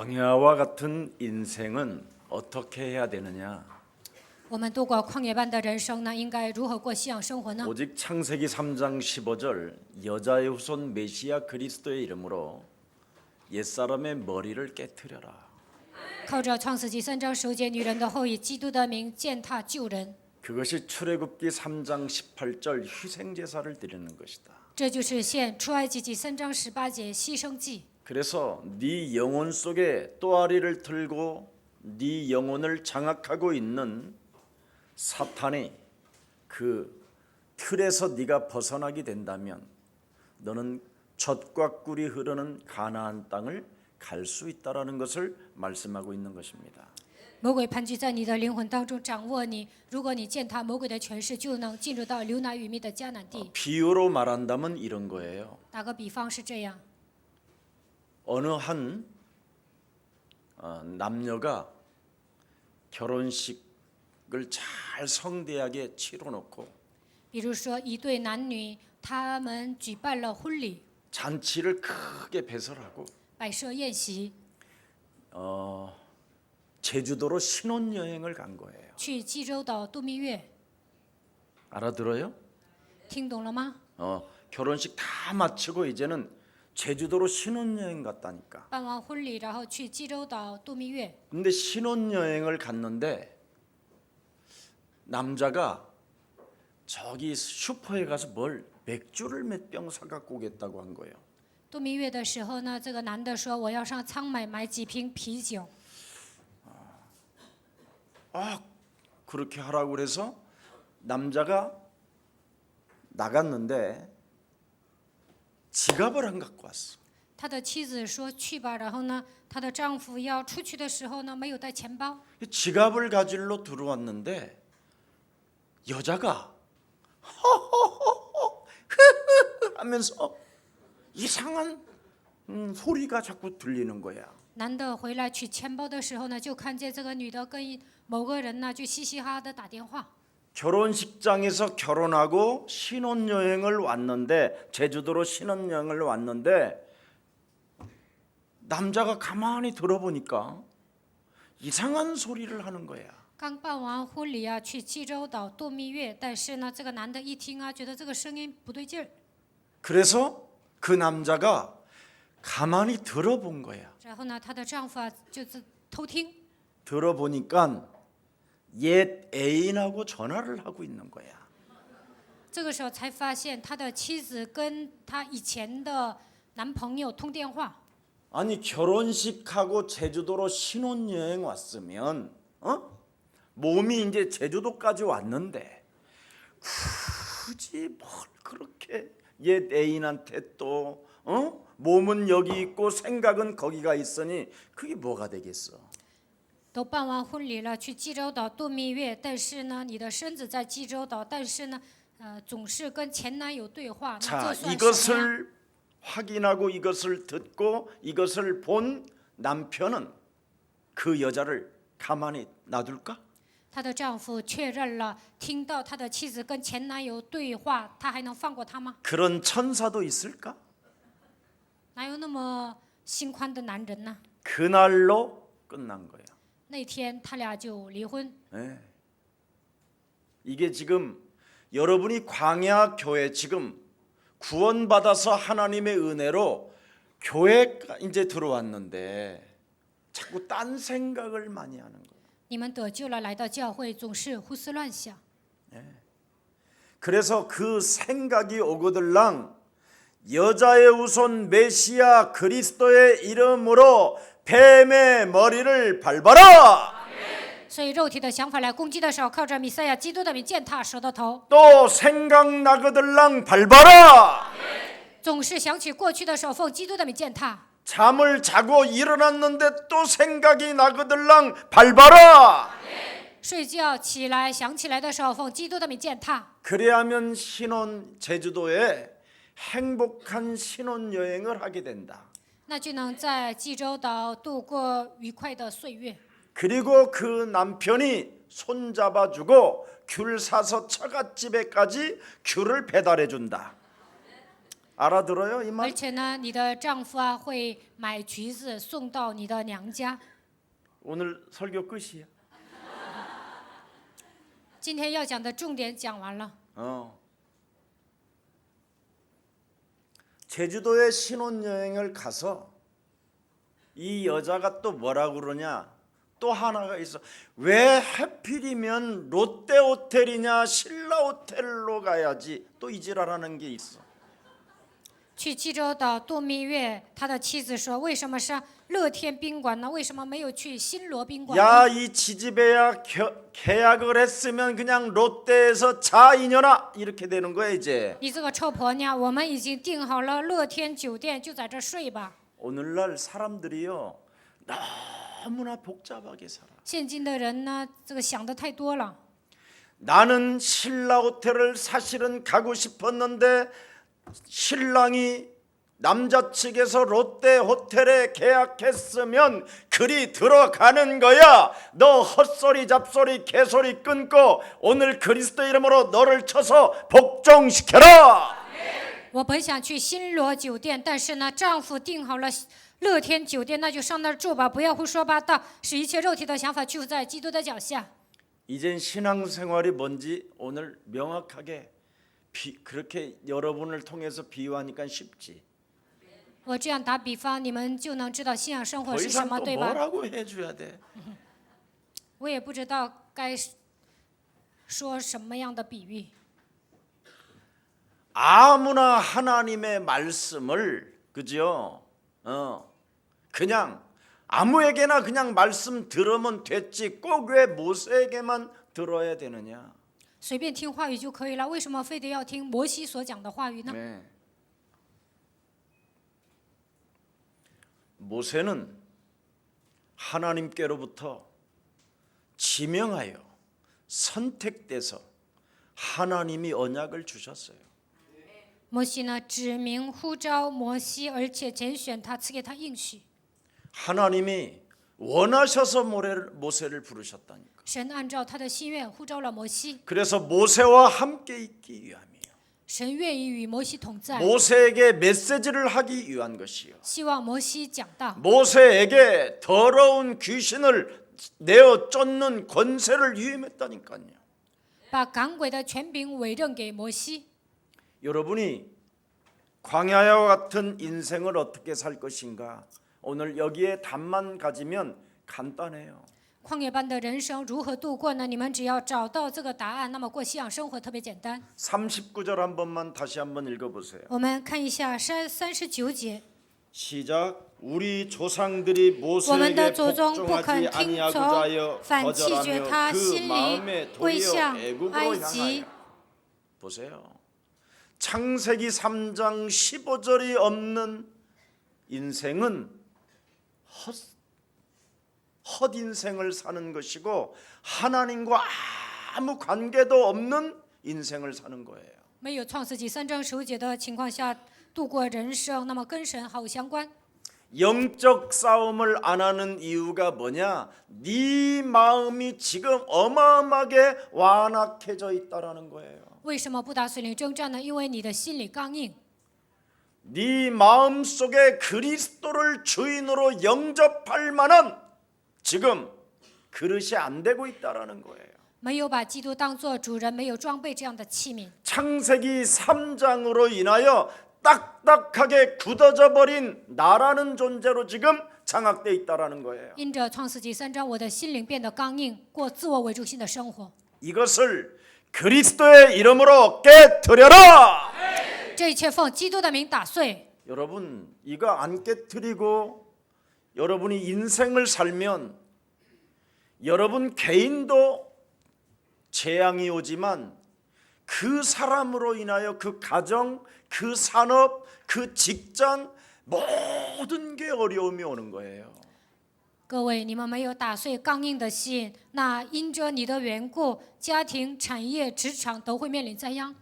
광야와 같은 인생은 어떻게 해야 되느냐? 我们度过旷野般的人生呢，应该如何过信仰生活呢？ 오직 창세기 3장 15절 여자의 후손 메시아 그리스도의 이름으로 옛사람의 머리를 깨트려라. 靠着创世纪3章10节，女人的后裔，基督的名践踏救人， 그것이 출애굽기 3장 18절 희생제사를 드리는 것이다. 这就是献出埃及记3章18节牺牲祭。 그래서 네 영혼 속에 또아리를 틀고 네 영혼을 장악하고 있는 사탄이 그 틀에서 네가 벗어나게 된다면 너는 젖과 꿀이 흐르는 가나안 땅을 갈 수 있다라는 것을 말씀하고 있는 것입니다. 魔鬼盘踞在你的灵魂当中，掌握你。如果你践踏魔鬼的权势，就能进入到流奶与蜜的迦南地。 비유로 말한다면 이런 거예요. 打个比方是这样： 어느 한 남녀가 결혼식을 잘 성대하게 치러놓고 比如说一对男女，他们举办了婚礼， 잔치를 크게 배설하고 摆设宴席， 제주도로 신혼여행을 간 거예요. 去济州岛度蜜月。 알아들어요? 听懂了吗？ 결혼식 다 마치고 이제는 제주도로 신혼여행 갔다니까. 办完婚礼，然后去济州岛度蜜月。 근데 신혼여행을 갔는데 남자가 저기 슈퍼에 가서 맥주를 몇 병 사갖고 오겠다고 한 거예요. 度蜜月的时候呢，这个男的说：“我要上仓买几瓶啤酒。 그렇게 하라고 그래서 남자가 나갔는데 지갑을 안 갖고 왔어. ”他的妻子说：“去吧。”然后呢，她的丈夫要出去的时候呢，没有带钱包。 지갑을 가지러 들어왔는데 여자가 하면서 이상한 소리가 자꾸 들리는 거야. 男的回来取钱包的时候呢，就看见这个女的跟某个人呢，就嘻嘻哈哈的打电话。 결혼식장에서 결혼하고 신혼여행을 왔는데 제주도로 신혼여행을 왔는데 남자가 가만히 들어보니까 이상한 소리를 하는 거야. 刚办完婚礼啊，去济州岛度蜜月，但是呢，这个男的一听啊，觉得这个声音不对劲儿， 그래서 그 남자가 가만히 들어본 거야. 然后呢，她的丈夫啊，就是偷听， 들어보니까 옛 애인하고 전화를 하고 있는 거야. 这个时候才发现他的妻子跟他以前的男朋友通电话。 아니 결혼식하고 제주도로 신혼여행 왔으면 몸이 이제 제주도까지 왔는데 굳이 뭘 그렇게 옛 애인한테 또 몸은 여기 있고 생각은 거기가 있으니 그게 뭐가 되겠어. 都办完婚礼了，去济州岛度蜜月，但是呢，你的身子在济州岛，但是呢，总是跟前男友对话，那 자 这算什么呀？ 이것을 확인하고 이것을 듣고 이것을 본 남편은 그 여자를 가만히 놔둘까? 她的丈夫确认了，听到她的妻子跟前男友对话，他还能放过她吗？ 그런 천사도 있을까? 哪有那么心宽的男人呢？ 그날로 끝난 거예요. 那天他俩就离婚。 네. 이게 지금 여러분이 광야 교회 지금 구원받아서 하나님의 은혜로 교회가 이제 들어왔는데 자꾸 딴 생각을 많이 하는 거예요. 你们得救了，来到教会总是胡思乱想， 그래서 그 생각이 오거들랑 여자의 후손 메시아 그리스도의 이름으로 뱀의 머리를 밟아라. 所以肉体的想法来攻击的时候，靠着弥赛亚基督的名践踏蛇的头。 또 생각나거들랑 밟아라. 总是想起过去的时候，奉基督的名践踏。 잠을 자고 일어났는데 또 생각이 나거들랑 밟아라. 睡觉起来想起来的时候，奉基督的名践踏。 그래야면 신혼 제주도에 행복한 신혼여행을 하게 된다. 那就能在济州岛度过愉快的岁月。 그리고 그 남편이 손잡아주고 귤 사서 처갓집에까지 귤을 배달해 준다. 알아들어요 이 而 말? 且呢，你的丈夫啊会买橘子送到你的娘家。 오늘 설교 끝이야. 今天要讲的重点讲完了。 제주도에 신혼여행을 가서 이 여자가 또 뭐라 그러냐? 또 하나가 있어. 왜 하필이면 롯데호텔이냐 신라호텔로 가야지? 또 이 지랄하는 게 있어. 去济州岛度蜜月，他的妻子说：“为什么是乐天宾馆呢？为什么没有去新罗宾馆呢？” 야, 이 지지배야 계약을 했으면 그냥 롯데에서 자 이년아 이렇게 되는 거야 이제. 你这个臭婆娘，我们已经订好了乐天酒店，就在这睡吧。 오늘날 사람들이요 너무나 복잡하게 살아. 现今的人呢，这个想的太多了。 나는 신라호텔을 사실은 가고 싶었는데 신랑이 남자 측에서 롯데호텔에 계약했으면 그리 들어가는 거야. 너 헛소리 잡소리 개소리 끊고 오늘 그리스도 이름으로 너를 쳐서 복종시켜라. 我本想去新罗酒店，但是呢，丈夫订好了乐天酒店，那就上那儿住吧，不要胡说八道，使一切肉体的想法就在基督的脚下。 이젠 신앙생활이 뭔지 오늘 명확하게 그렇게 여러분을 통해서 비유하니까 쉽지. 我这样打比方，你们就能知道信仰生活 더 是什 이상 么， 또 对吧？ 뭐라고 해줘야 돼. 我也不知道该说什么样的比喻。 아무나 하나님의 말씀을 그죠? 그냥 아무에게나 그냥 말씀 들으면 됐지 꼭 왜 모세에게만 들어야 되느냐? 随便听话语就可以了，为什么非得要听摩西所讲的话语呢？ 네. 모세는 하나님께로부터 지명하여 선택돼서 하나님이 언약을 주셨어요. 摩西呢，指明呼召摩西，而且拣选他，赐给他应许。 하나님이 원하셔서 모세를 부르셨다니까. 神按照他的心愿呼召了摩西， 그래서 모세와 함께 있기 위함이에요. 神愿意与摩西同在， 모세에게 메시지를 하기 위한 것이요. 希望摩西讲道， 모세에게 더러운 귀신을 내어 쫓는 권세를 위임했다니까요. 把赶鬼的权柄委任给摩西。 여러분이 광야와 같은 인생을 어떻게 살 것인가? 오늘 여기에 답만 가지면 간단해요. 旷野般的人生如何度过呢？你们只要找到这个答案，那么过信仰生活特别简单。 39절 한 번만 다시 한번 읽어보세요. 我们看一下39节。 시작. 우리 조상들이 我们的 모세에게 祖宗不 복종하지 肯听 아니하고자 从， 하여 反弃绝 거절하며 他， 그 心里 마음에 归 도리어 向 애굽으로 埃及 향하여. 보세요. 창세기 3장 15절이 없는 인생은 헛 인생을 사는 것이고 하나님과 아무 관계도 없는 인생을 사는 거예요. 没有创世纪3章15节的情况下度过人生，那么跟神毫无相关。 영적 싸움을 안 하는 이유가 뭐냐? 네 마음이 지금 어마어마하게 완악해져 있다라는 거예요. 为什么不打属灵征战呢？因为你的心里刚硬， 네 마음 속에 그리스도를 주인으로 영접할 만한 지금 그릇이 안 되고 있다라는 거예요. 没有把基督当作主人，没有装备这样的器皿。 창세기 3장으로 인하여 딱딱하게 굳어져 버린 나라는 존재로 지금 장악돼 있다라는 거예요. 因着创世纪3章，我的心灵变得刚硬，过自我为中心的生活。 이것을 그리스도의 이름으로 깨트려라. 这一切奉基督的名打碎。 여러분 이거 안 깨트리고 여러분이 인생을 살면 여러분 개인도 재앙이 오지만 그 사람으로 인하여 그 가정, 그 산업, 그 직장 모든 게 어려움이 오는 거예요. 各位，你们没有打碎刚硬的心，那因着你的缘故，家庭、产业、职场都会面临灾殃。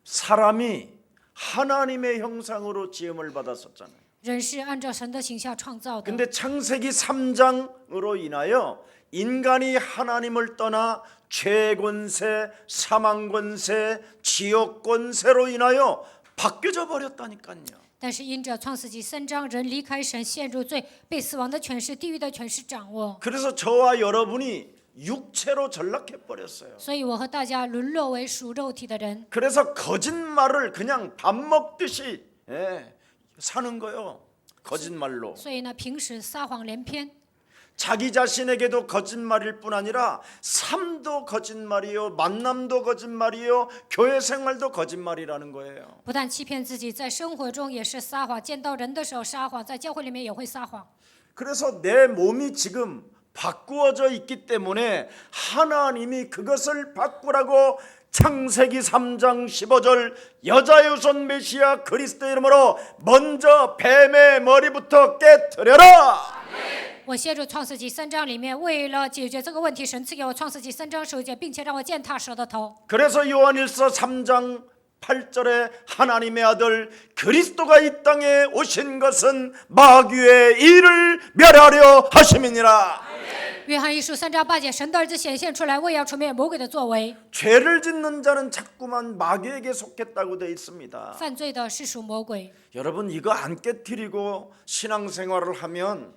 사람이 하나님의 형상으로 지음을 받았었잖아요. 人是按照神的形象创造的。 근데 창세기 3장으로 인하여 인간이 하나님을 떠나 죄 권세, 사망 권세, 지옥 권세로 인하여 바뀌어져 버렸다니까요. 但是因着创世纪3章，人离开神，陷入罪，被死亡的权势、地狱的权势掌握， 그래서 저와 여러분이 육체로 전락해 버렸어요. 所以我和大家沦落为属肉体的人。 그래서 거짓말을 그냥 밥 먹듯이 사는 거요. 거짓말로. 所以呢，平时撒谎连篇， 자기 자신에게도 거짓말일 뿐 아니라 삶도 거짓말이요, 만남도 거짓말이요, 교회 생활도 거짓말이라는 거예요. 不但欺骗自己，在生活中也是撒谎，见到人的时候撒谎，在教会里面也会撒谎。 그래서 내 몸이 지금 바꾸어져 있기 때문에 하나님이 그것을 바꾸라고 창세기 3장 15절 여자의 우선 메시아 그리스도 이름으로 먼저 뱀의 머리부터 깨트려라. 我陷入创世纪3章里面，为了解决这个问题，神赐给我创世纪3章9节，并且让我践踏蛇的头。 그래서 요한일서 3장 8절에 하나님의 아들 그리스도가 이 땅에 오신 것은 마귀의 일을 멸하려 하심이니라. 约翰一书3章8节，神的儿子显现出来，为要除灭魔鬼的作为。 죄를 짓는 자는 자꾸만 마귀에게 속했다고 되어 있습니다. 犯罪的是属魔鬼。 여러분 이거 안 깨트리고 신앙생활을 하면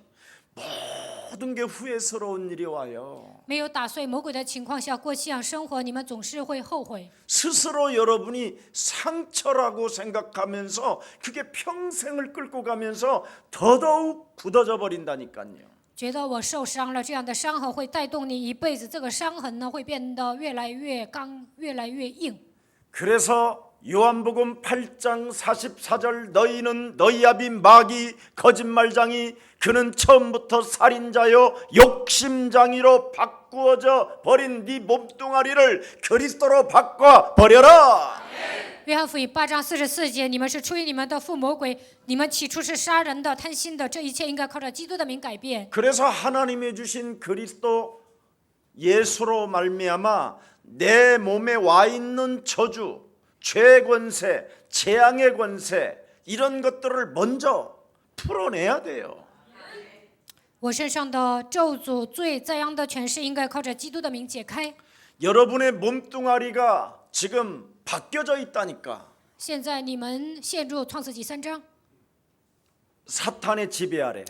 모든 게 후회스러운 일이 와요. 没有打碎魔鬼的情况下过信仰生活，你们总是会后悔。 스스로 여러분이 상처라고 생각하면서 그게 평생을 끌고 가면서 더더욱 굳어져 버린다니까요. 觉得我受伤了，这样的伤痕会带动你一辈子，这个伤痕呢会变得越来越刚，越来越硬。 그래서 요한복음 8장 44절 너희는 너희 아비 마귀 거짓말장이 그는 처음부터 살인자요 욕심장이로 바꾸어져 버린 네 몸뚱아리를 그리스도로 바꿔 버려라. 约翰福音8章44节，你们是出于你们的父魔鬼，你们起初是杀人的、贪心的，这一切应该靠着基督的名改变。 그래서 하나님이 주신 그리스도 예수로 말미암아 내 몸에 와 있는 저주, 죄 권세, 재앙의 권세 이런 것들을 먼저 풀어내야 돼요. 我身上的咒诅、罪、灾殃的权势，应该靠着基督的名解开。 여러분의 몸뚱아리가 지금 바뀌어져 있다니까. 现在你们陷入创世纪3章， 사탄의 지배 아래.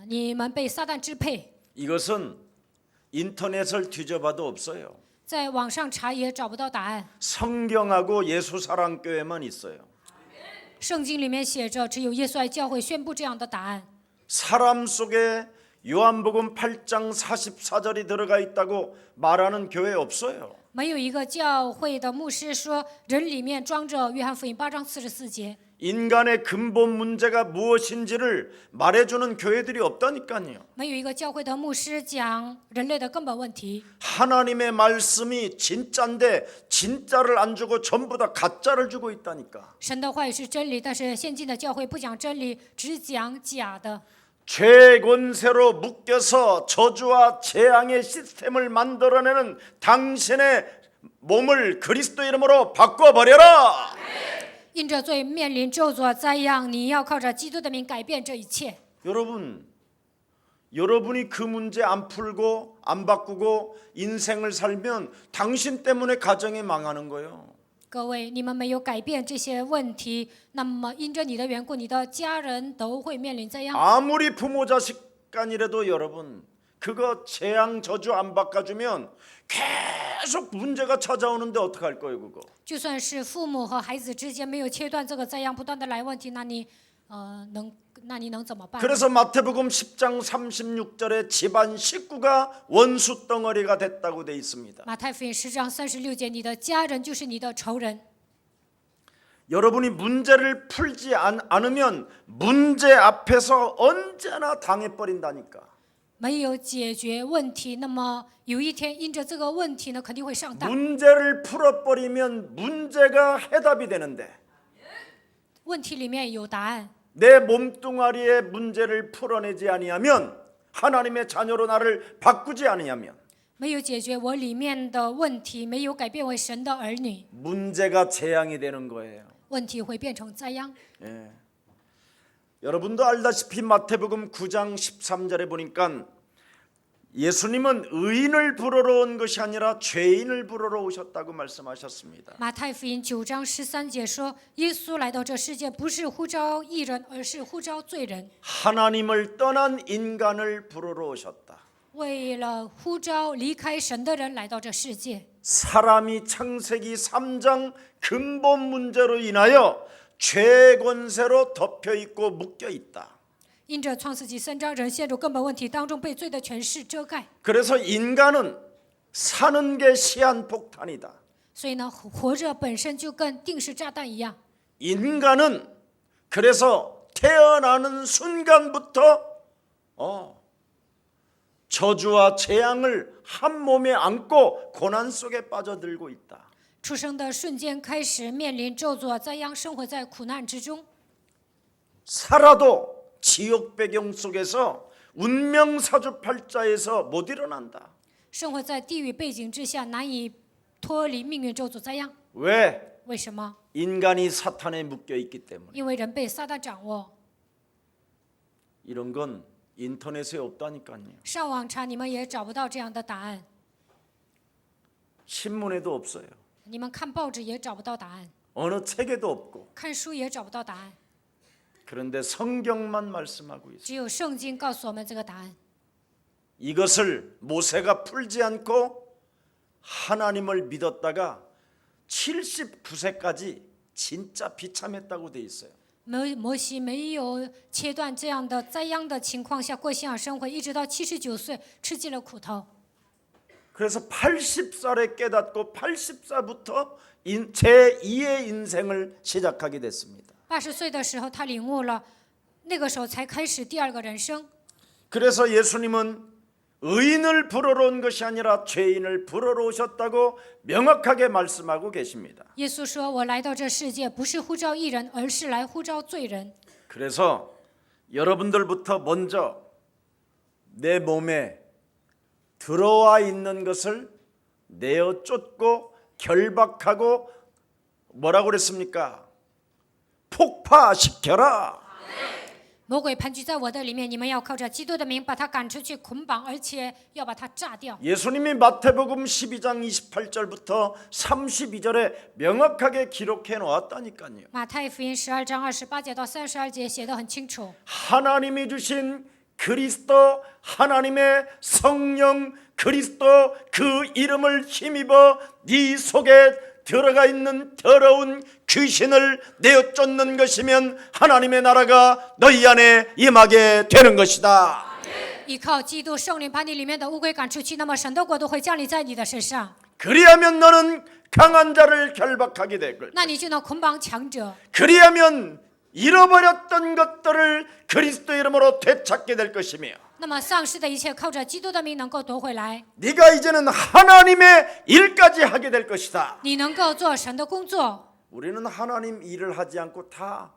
你们被撒旦支配， 이것은 인터넷을 뒤져봐도 없어요. 在网上查也找不到答案。 성경하고 예수사랑교회만 있어요. 圣经里面写着，只有耶稣爱教会宣布这样的答案。 사람 속에 요한복음 8장 44절이 들어가 있다고 말하는 교회 없어요. 没有一个教会的牧师说人里面装着约翰福音8章44节。 인간의 근본 문제가 무엇인지를 말해주는 교회들이 없다니까요. 没有一个教会的牧师讲人类的根本问题。 하나님의 말씀이 진짜인데 진짜를 안 주고 전부 다 가짜를 주고 있다니까. 神的话语是真理，但是现今的教会不讲真理，只讲假的。 죄 권세로 묶여서 저주와 재앙의 시스템을 만들어내는 당신의 몸을 그리스도 이름으로 바꿔버려라. 因着罪面临咒诅灾殃，你要靠着基督的名改变这一切。 여러분이 그 문제 안 풀고 안 바꾸고 인생을 살면 당신 때문에 가정이 망하는 거예요. 各位，你们没有改变这些问题，那么因着你的缘故，你的家人都会面临灾殃。 아무리 부모 자식 간이라도 여러분 그거 재앙 저주 안 바꿔주면 계속 문제가 찾아오는데 어떡할 거예요 그거. 就算是父母和孩子之间没有切断这个灾殃，不断的来问题，那你能怎么办？ 그래서 마태복음 10장 36절에 집안 식구가 원수 덩어리가 됐다고 돼 있습니다. 马太福音10章36节，你的家人就是你的仇人。 여러분이 문제를 풀지 않으면 문제 앞에서 언제나 당해버린다니까. 没有解决问题，那么有一天因着这个问题呢，肯定会上当。 문제를 풀어버리면 문제가 해답이 되는데 问题里面有答案。 내 몸뚱아리의 문제를 풀어내지 아니하면 하나님의 자녀로 나를 바꾸지 아니하면 没有解决我里面的问题，没有改变为神的儿女， 문제가 재앙이 되는 거예요. 问题会变成灾殃。 예. 여러분도 알다시피 마태복음 9장 13절에 보니까 예수님은 의인을 부르러 온 것이 아니라 죄인을 부르러 오셨다고 말씀하셨습니다. 马太福音9章13节说，耶稣来到这世界不是呼召义人，而是呼召罪人， 하나님을 떠난 인간을 부르러 오셨다. 为了呼召离开神的人来到这世界。 사람이 창세기 3장 근본 문제로 인하여 죄 권세로 덮여 있고 묶여 있다. 因着创世纪3章，人陷入根本问题当中，被罪的权势遮盖， 그래서 인간은 사는 게 시한폭탄이다. 所以呢，活着本身就跟定时炸弹一样。 인간은 그래서 태어나는 순간부터 저주와 재앙을 한 몸에 안고 고난 속에 빠져들고 있다. 出生的瞬间开始面临咒诅灾殃，生活在苦难之中。 살아도 지옥 배경 속에서 운명 사주팔자에서 못 일어난다. 生活在地狱背景之下，难以脱离命运咒诅灾殃。 왜? 为什么？ 인간이 사탄에 묶여 있기 때문에. 因为人被撒旦掌握。 이런 건 인터넷에 없다니까요. 上网查，你们也找不到这样的答案， 신문에도 없어요. 你们看报纸也找不到答案， 어느 책에도 없고. 看书也找不到答案。 그런데 성경만 말씀하고 있어요. 只有圣经告诉我们这个答案。 이것을 모세가 풀지 않고 하나님을 믿었다가 79세까지 진짜 비참했다고 돼 있어요. 摩西没有切断这样的灾殃的情况下过信仰生活，一直到79岁吃尽了苦头。 그래서 80살에 깨닫고 80살부터 제2의 인생을 시작하게 됐습니다. 80岁的时候，他领悟了，那个时候才开始第二个人生。 그래서 예수님은 의인을 부르러 온 것이 아니라 죄인을 부르러 오셨다고 명확하게 말씀하고 계십니다. 耶稣说：“我来到这世界，不是呼召义人，而是来呼召罪人。” 그래서 여러분들부터 먼저 내 몸에 들어와 있는 것을 내어 쫓고 결박하고 뭐라고 그랬습니까? 폭파시켜라. 魔鬼盘踞在我的里面，你们要靠着基督的名把他赶出去，捆绑，而且要把他炸掉。 예수님이 마태복음 12장 28절부터 32절에 명확하게 기록해 놓았다니까요. 马太福音12章28节到32节写得很清楚。 하나님이 주신 그리스도 하나님의 성령 그리스도 그 이름을 힘입어 네 속에 들어가 있는 더러운 귀신을 내어 쫓는 것이면 하나님의 나라가 너희 안에 임하게 되는 것이다. 依靠基督圣灵把你里面的乌龟赶出去，那么神的国度会降临在你的身上， 그리하면 너는 강한 자를 결박하게 될 걸. 那你就能捆绑强者。 그리하면 잃어버렸던 것들을 그리스도 이름으로 되찾게 될 것이며 那么丧失的一切靠着基督的名能够夺回来， 네가 이제는 하나님의 일까지 하게 될 것이다. 你能够做神的工作。 우리는 하나님 일을 하지 않고 다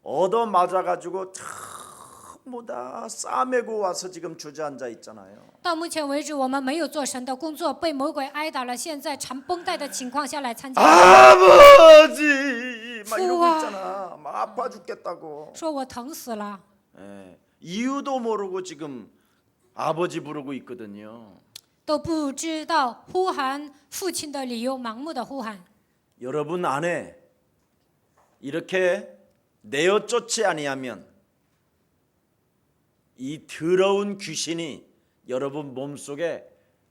얻어 맞아가지고 전부 다 싸매고 와서 지금 주저앉아 있잖아요. 到目前为止，我们没有做神的工作，被魔鬼挨打了，现在缠绷带的情况下来参加， 아버지 막 이러고 우와. 있잖아. 막 아파 죽겠다고. 说我疼死了， 예, 이유도 모르고 지금 아버지 부르고 있거든요. 都不知道呼喊父亲的理由，盲目的呼喊。 여러분 안에 이렇게 내어 쫓지 아니하면 이 더러운 귀신이 여러분 몸속에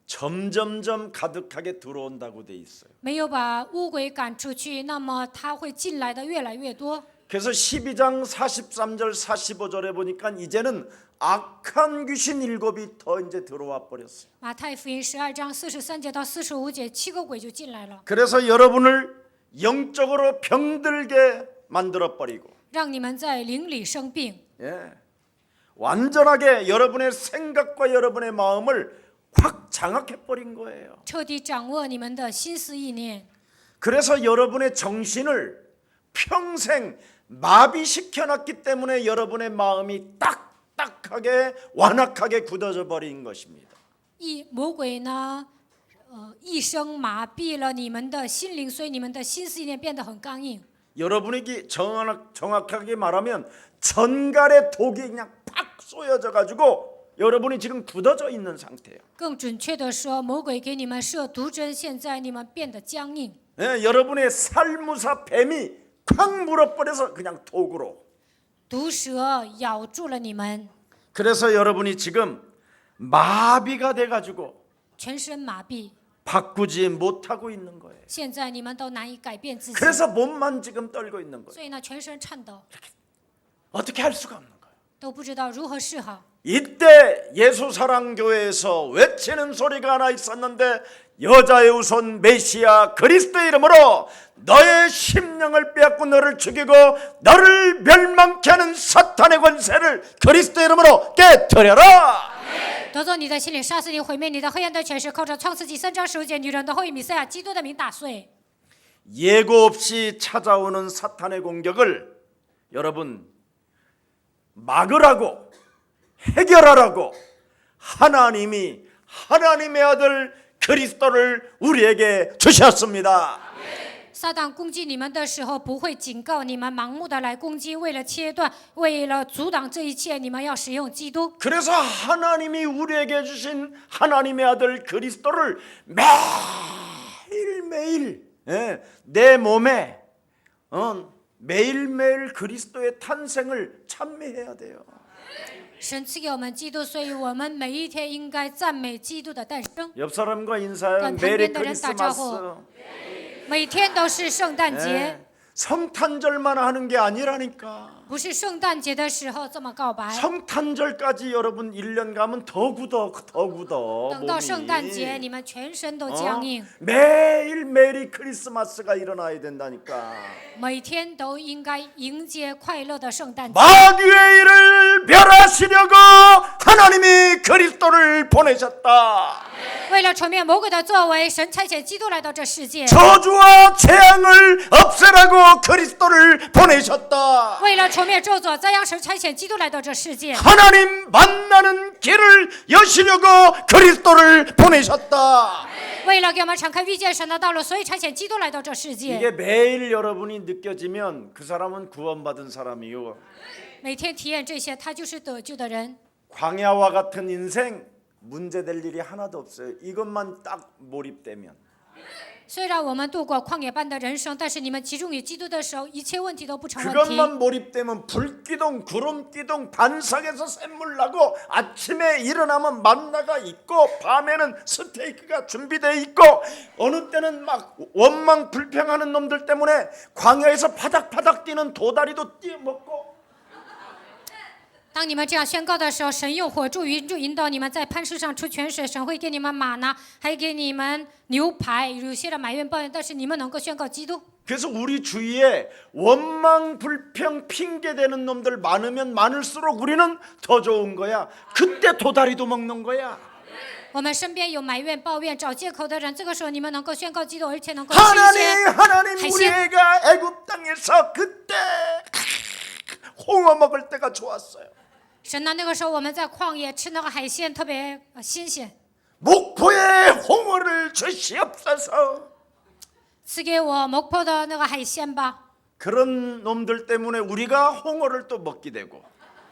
점점점 가득하게 들어온다고 돼 있어요. 没有把乌鬼赶出去，那么他会进来的越来越多。 그래서 12장 43절 45절에 보니까 이제는 악한 귀신 7이 더 이제 들어와 버렸어요. 马太福音12章43节到45节，7个鬼就进来了， 그래서 여러분을 영적으로 병들게 만들어 버리고 让你们在灵里生病， 예. 완전하게 여러분의 생각과 여러분의 마음을 확 장악해 버린 거예요. 彻底掌握你们的心思意念。 그래서 여러분의 정신을 평생 마비시켜 놨기 때문에 여러분의 마음이 딱딱하게 완악하게 굳어져 버린 것입니다. 魔鬼呢，一生麻痹了你们的心灵，所以你们的心思意念变得很刚硬。 여러분에게 정확하게 말하면 전갈의 독이 그냥 팍 쏘여져 가지고 여러분이 지금 굳어져 있는 상태예요. 更准确的说，魔鬼给你们设毒针，现在你们变得僵硬。 여러분의 살무사 뱀이 콱 물어버려서 그냥 독으로. 毒蛇咬住了你们， 그래서 여러분이 지금 마비가 돼가지고 全身麻痹。 바꾸지 못하고 있는 거예요. 现在你们都难以改变自己， 그래서 몸만 지금 떨고 있는 거예요. 所以呢，全身颤抖， 어떻게 할 수가 없는 거예요. 都不知道如何是好。 이때 예수사랑교회에서 외치는 소리가 하나 있었는데 여자의 우선 메시아 그리스도의 이름으로 너의 심령을 빼앗고 너를 죽이고 너를 멸망케 하는 사탄의 권세를 그리스도의 이름으로 깨뜨려라. 夺走你的心灵，杀死你，毁灭你的黑暗的权势，靠着创世纪3章15节女人的后裔弥赛亚基督的名打碎。 예고 없이 찾아오는 사탄의 공격을 여러분 막으라고 해결하라고 하나님이 하나님의 아들 그리스도를 우리에게 주셨습니다. 撒旦攻击你们的时候，不会警告你们盲目的来攻击，为了切断，为了阻挡这一切，你们要使用基督。 그래서 하나님이 우리에게 주신 하나님의 아들 그리스도를 매일매일 내 몸에 매일매일 그리스도의 탄생을 찬미해야 돼요. 神赐给我们基督，所以我们每一天应该赞美基督的诞生。 옆 사람과 인사해요. 跟旁 메리 边的人打招 크리스마스. 呼，每天都是圣诞节， 성탄절만 하는 게 아니라니까. 不是圣诞节的时候这么告白。 성탄절까지 여러분 1년 가면 더 굳어. 等到圣诞节， 몸이. 你们全身都僵硬， 매일 메리 크리스마스가 일어나야 된다니까. 每天都应该迎接快乐的圣诞节。 마귀의 일을 멸하시려고 하나님이 그리스도를 보내셨다. 为了除灭魔鬼的作为，神差遣基督来到这世界。 저주와 재앙을 없애라고 그리스도를 보내셨다. 为了除灭咒诅，再让神差遣基督来到这世界。 하나님 만나는 길을 여시려고 그리스도를 보내셨다. 为了给我们敞开遇见神的道路，所以差遣基督来到这世界。 이게 매일 여러분이 느껴지면 그 사람은 구원받은 사람이요. 每天体验这些，他就是得救的人。 광야와 같은 인생 문제될 일이 하나도 없어요. 이것만 딱 몰입되면. 虽然我们度过旷野般的人生，但是你们集中于基督的时候，一切问题都不成问题。 그것만 몰입되면 불기둥 구름기둥 반석에서 샘물 나고 아침에 일어나면 만나가 있고 밤에는 스테이크가 준비되어 있고 어느 때는 막 원망 불평하는 놈들 때문에 광야에서 파닥파닥 뛰는 도다리도 띄어먹고 当你们这样宣告的时候，神用火柱云柱引导你们在磐石上出泉水，神会给你们玛拿，还给你们牛排。有些人埋怨抱怨，但是你们能够宣告基督。 그래서 우리 주위에 원망 불평 핑계대는 놈들 많으면 많을수록 우리는 더 좋은 거야. 그때 도다리도 먹는 거야. 我们身边有埋怨抱怨找借口的人，这个时候你们能够宣告基督，而且能够吃一些 하나님 海 우리 鲜。 애가 애굽 땅에서 그때 홍어 먹을 때가 좋았어요. 神呢，那个时候我们在旷野吃那个海鲜，特别新鲜。 목포에 홍어를 주시옵소서. 赐给我목포的那个海鲜吧。 그런 놈들 때문에 우리가 홍어를 또 먹게 되고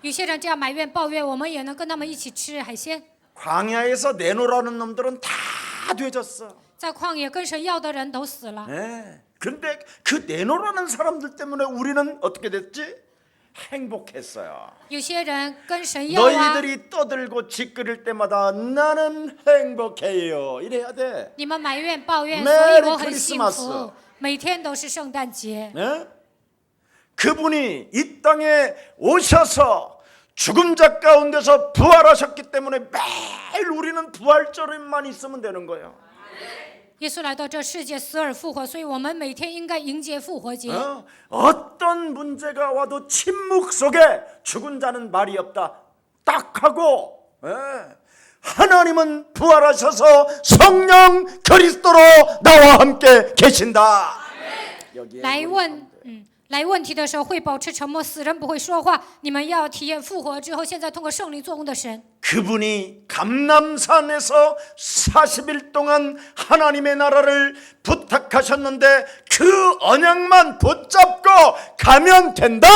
有些人这样埋怨抱怨，我们也能跟他们一起吃海鲜。 광야에서 내놓으라는 놈들은 다 되졌어. 在旷野跟神要的人都死了。 근데 그 내놓으라는 사람들 때문에 우리는 어떻게 됐지? 행복했어요. 有些人跟神要啊， 너희들이 떠들고 짓거릴 때마다 나는 행복해요. 이래야 돼. 你们埋怨抱怨， Merry 所以我很幸 Christmas 福，每天都是圣诞节。 네? 그분이 이 땅에 오셔서 죽은 자 가운데서 부활하셨기 때문에 매일 우리는 부활절에만 있으면 되는 거예요. 耶稣来到这世界，死而复活，所以我们每天应该迎接复活节。 어떤 문제가 와도 침묵 속에 죽은 자는 말이 없다. 딱 하고 하나님은 부활하셔서 성령 그리스도로 나와 함께 계신다. 여기에 来问题的时候会保持沉默，死人不会说话。你们要体验复活之后，现在通过圣灵做工的神。 그분이 감람산에서 40일 동안 하나님의 나라를 부탁하셨는데 그 언약만 붙잡고 가면 된다.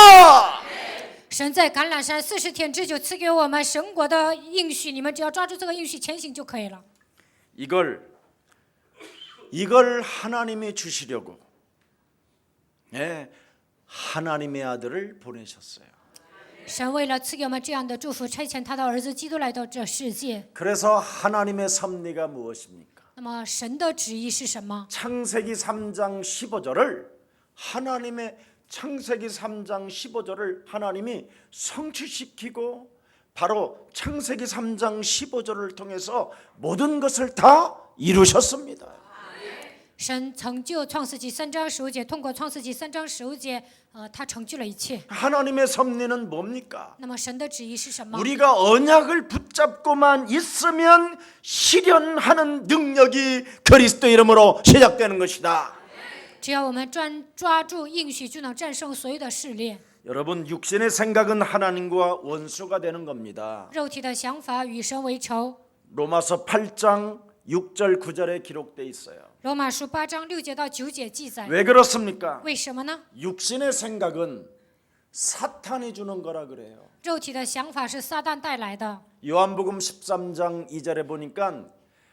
神在橄榄山40天之久赐给我们神国的应许，你们只要抓住这个应许前行就可以了。 이걸 하나님이 주시려고 하나님의 아들을 보내셨어요. 神为了赐给我们这样的祝福，差遣他的儿子基督来到这世界。 그래서 하나님의 섭리가 무엇입니까? 那么神的旨意是什么？ 창세기 3장 15절을 창세기 3장 15절을 하나님이 성취시키고 바로 창세기 3장 15절을 통해서 모든 것을 다 이루셨습니다. 神成就创世纪3章15节，通过创世纪3章15节，他成就了一切。 하나님의 섭리는 뭡니까? 那么神的旨意是什么？ 우리가 언약을 붙잡고만 있으면 실현하는 능력이 그리스도 이름으로 시작되는 것이다. 只要我们抓住应许，就能战胜所有的试炼。 여러분, 육신의 생각은 하나님과 원수가 되는 겁니다. 肉体的想法与神为仇。 로마서 8장 6절 9절에 기록돼 있어요. 罗马书8章6节到9节记载。 왜 그렇습니까? 为什么呢？ 육신의 생각은 사탄이 주는 거라 그래요. 肉体的想法是撒旦带来的。 요한복음 13장 2절에 보니까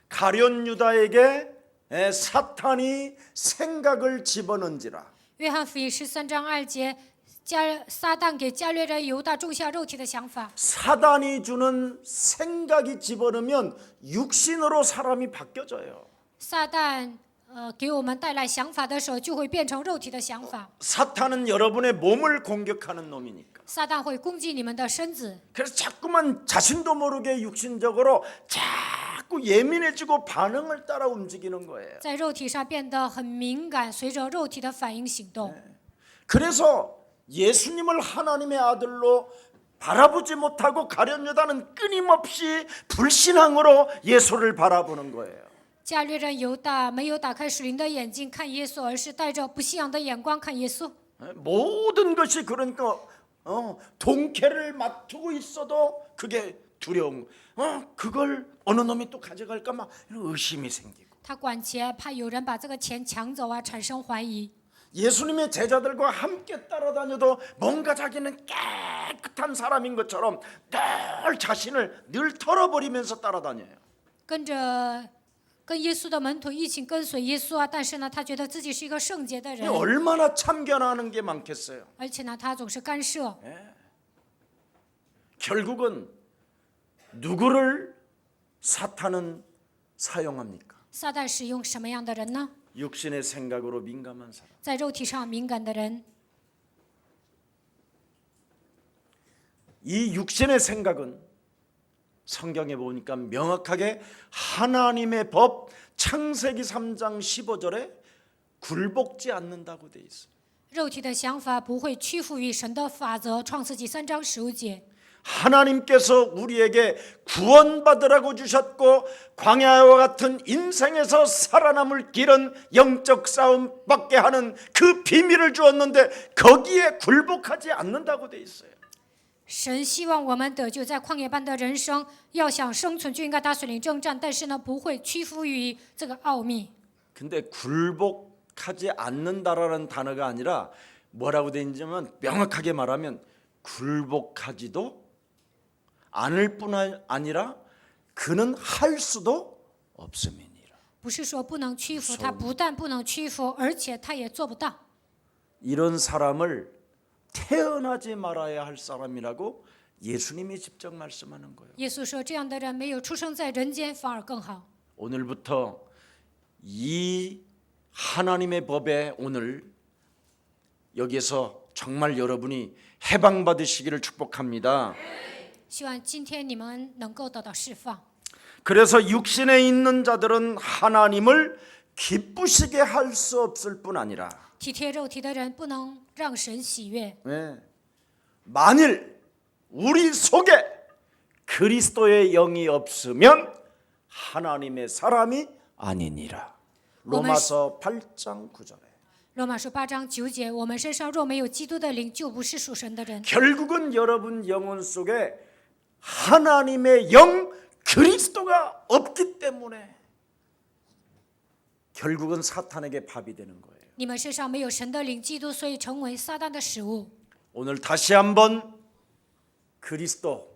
가룟 유다에게 사탄이 생각을 집어넣은지라. 约翰福音13章2节，撒旦给加略人犹大种下肉体的想法。 사단이 주는 생각이 집어넣으면 육신으로 사람이 바뀌어져요. 撒旦给我们带来想法的时候，就会变成肉体的想法。 사탄은 여러분의 몸을 공격하는 놈이니까. 撒旦会攻击你们的身子， 그래서 자꾸만 자신도 모르게 육신적으로 자꾸 예민해지고 반응을 따라 움직이는 거예요. 在肉体上变得很敏感，随着肉体的反应行动。 그래서 예수님을 하나님의 아들로 바라보지 못하고 가룟 유다는 끊임없이 불신앙으로 예수를 바라보는 거예요. 加略人犹大没有打开属灵的眼睛看耶稣，而是带着不信仰的眼光看耶稣。 모든 것이 그러니까 동캐를 맡고 있어도 그게 두려움. 그걸 어느 놈이 또 가져갈까 막 이런 의심이 생기고. 他管钱，怕有人把这个钱抢走啊，产生怀疑。 예수님의 제자들과 함께 따라다녀도 뭔가 자기는 깨끗한 사람인 것처럼 늘 자신을 늘 털어버리면서 따라다녀요. 跟耶稣的门徒一起跟随耶稣啊，但是呢，他觉得自己是一个圣洁的人， 얼마나 참견하는 게 많겠어요. 而且呢，他总是干涉。 결국은 누구를 사탄은 사용합니까? 撒旦使用什么样的人呢？ 육신의 생각으로 민감한 사람. 在肉体上敏感的人。 이 육신의 생각은 성경에 보니까 명확하게 하나님의 법 창세기 3장 15절에 굴복지 않는다고 돼 있어요. 肉体的想法不会屈服于神的法则，创世纪3章15节。 하나님께서 우리에게 구원받으라고 주셨고 광야와 같은 인생에서 살아남을 길은 영적 싸움밖에 하는 그 비밀을 주었는데 거기에 굴복하지 않는다고 돼 있어요. 神希望我们得救，在旷野般的人生，要想生存就应该打水灵征战，但是呢，不会屈服于这个奥秘。 근데 굴복하지 않는다라는 단어가 아니라 뭐라고 돼 있냐면 명확하게 말하면 굴복하지도 않을 뿐 아니라 그는 할 수도 없음이니라. 不是说不能屈服，他不但不能屈服，而且他也做不到。 이런 사람을 태어나지 말아야 할 사람이라고 예수님이 직접 말씀하는 거예요. 耶稣说，这样的人没有出生在人间，反而更好。 오늘부터 이 하나님의 법에 오늘 여기에서 정말 여러분이 해방받으시기를 축복합니다. 希望今天你们能够得到释放。 그래서 육신에 있는 자들은 하나님을 기쁘시게 할 수 없을 뿐 아니라 体贴肉体的人不能让神喜悦。 만일 우리 속에 그리스도의 영이 없으면 하나님의 사람이 아니니라. 로마서 8장 9절에. 罗马书8章9节，我们身上若没有基督的灵，就不是属神的人。 결국은 여러분 영혼 속에 하나님의 영 그리스도가 없기 때문에 결국은 사탄에게 밥이 되는 거예요. 你们身上没有神的灵，基督，所以成为撒旦的食物。 오늘 다시 한번 그리스도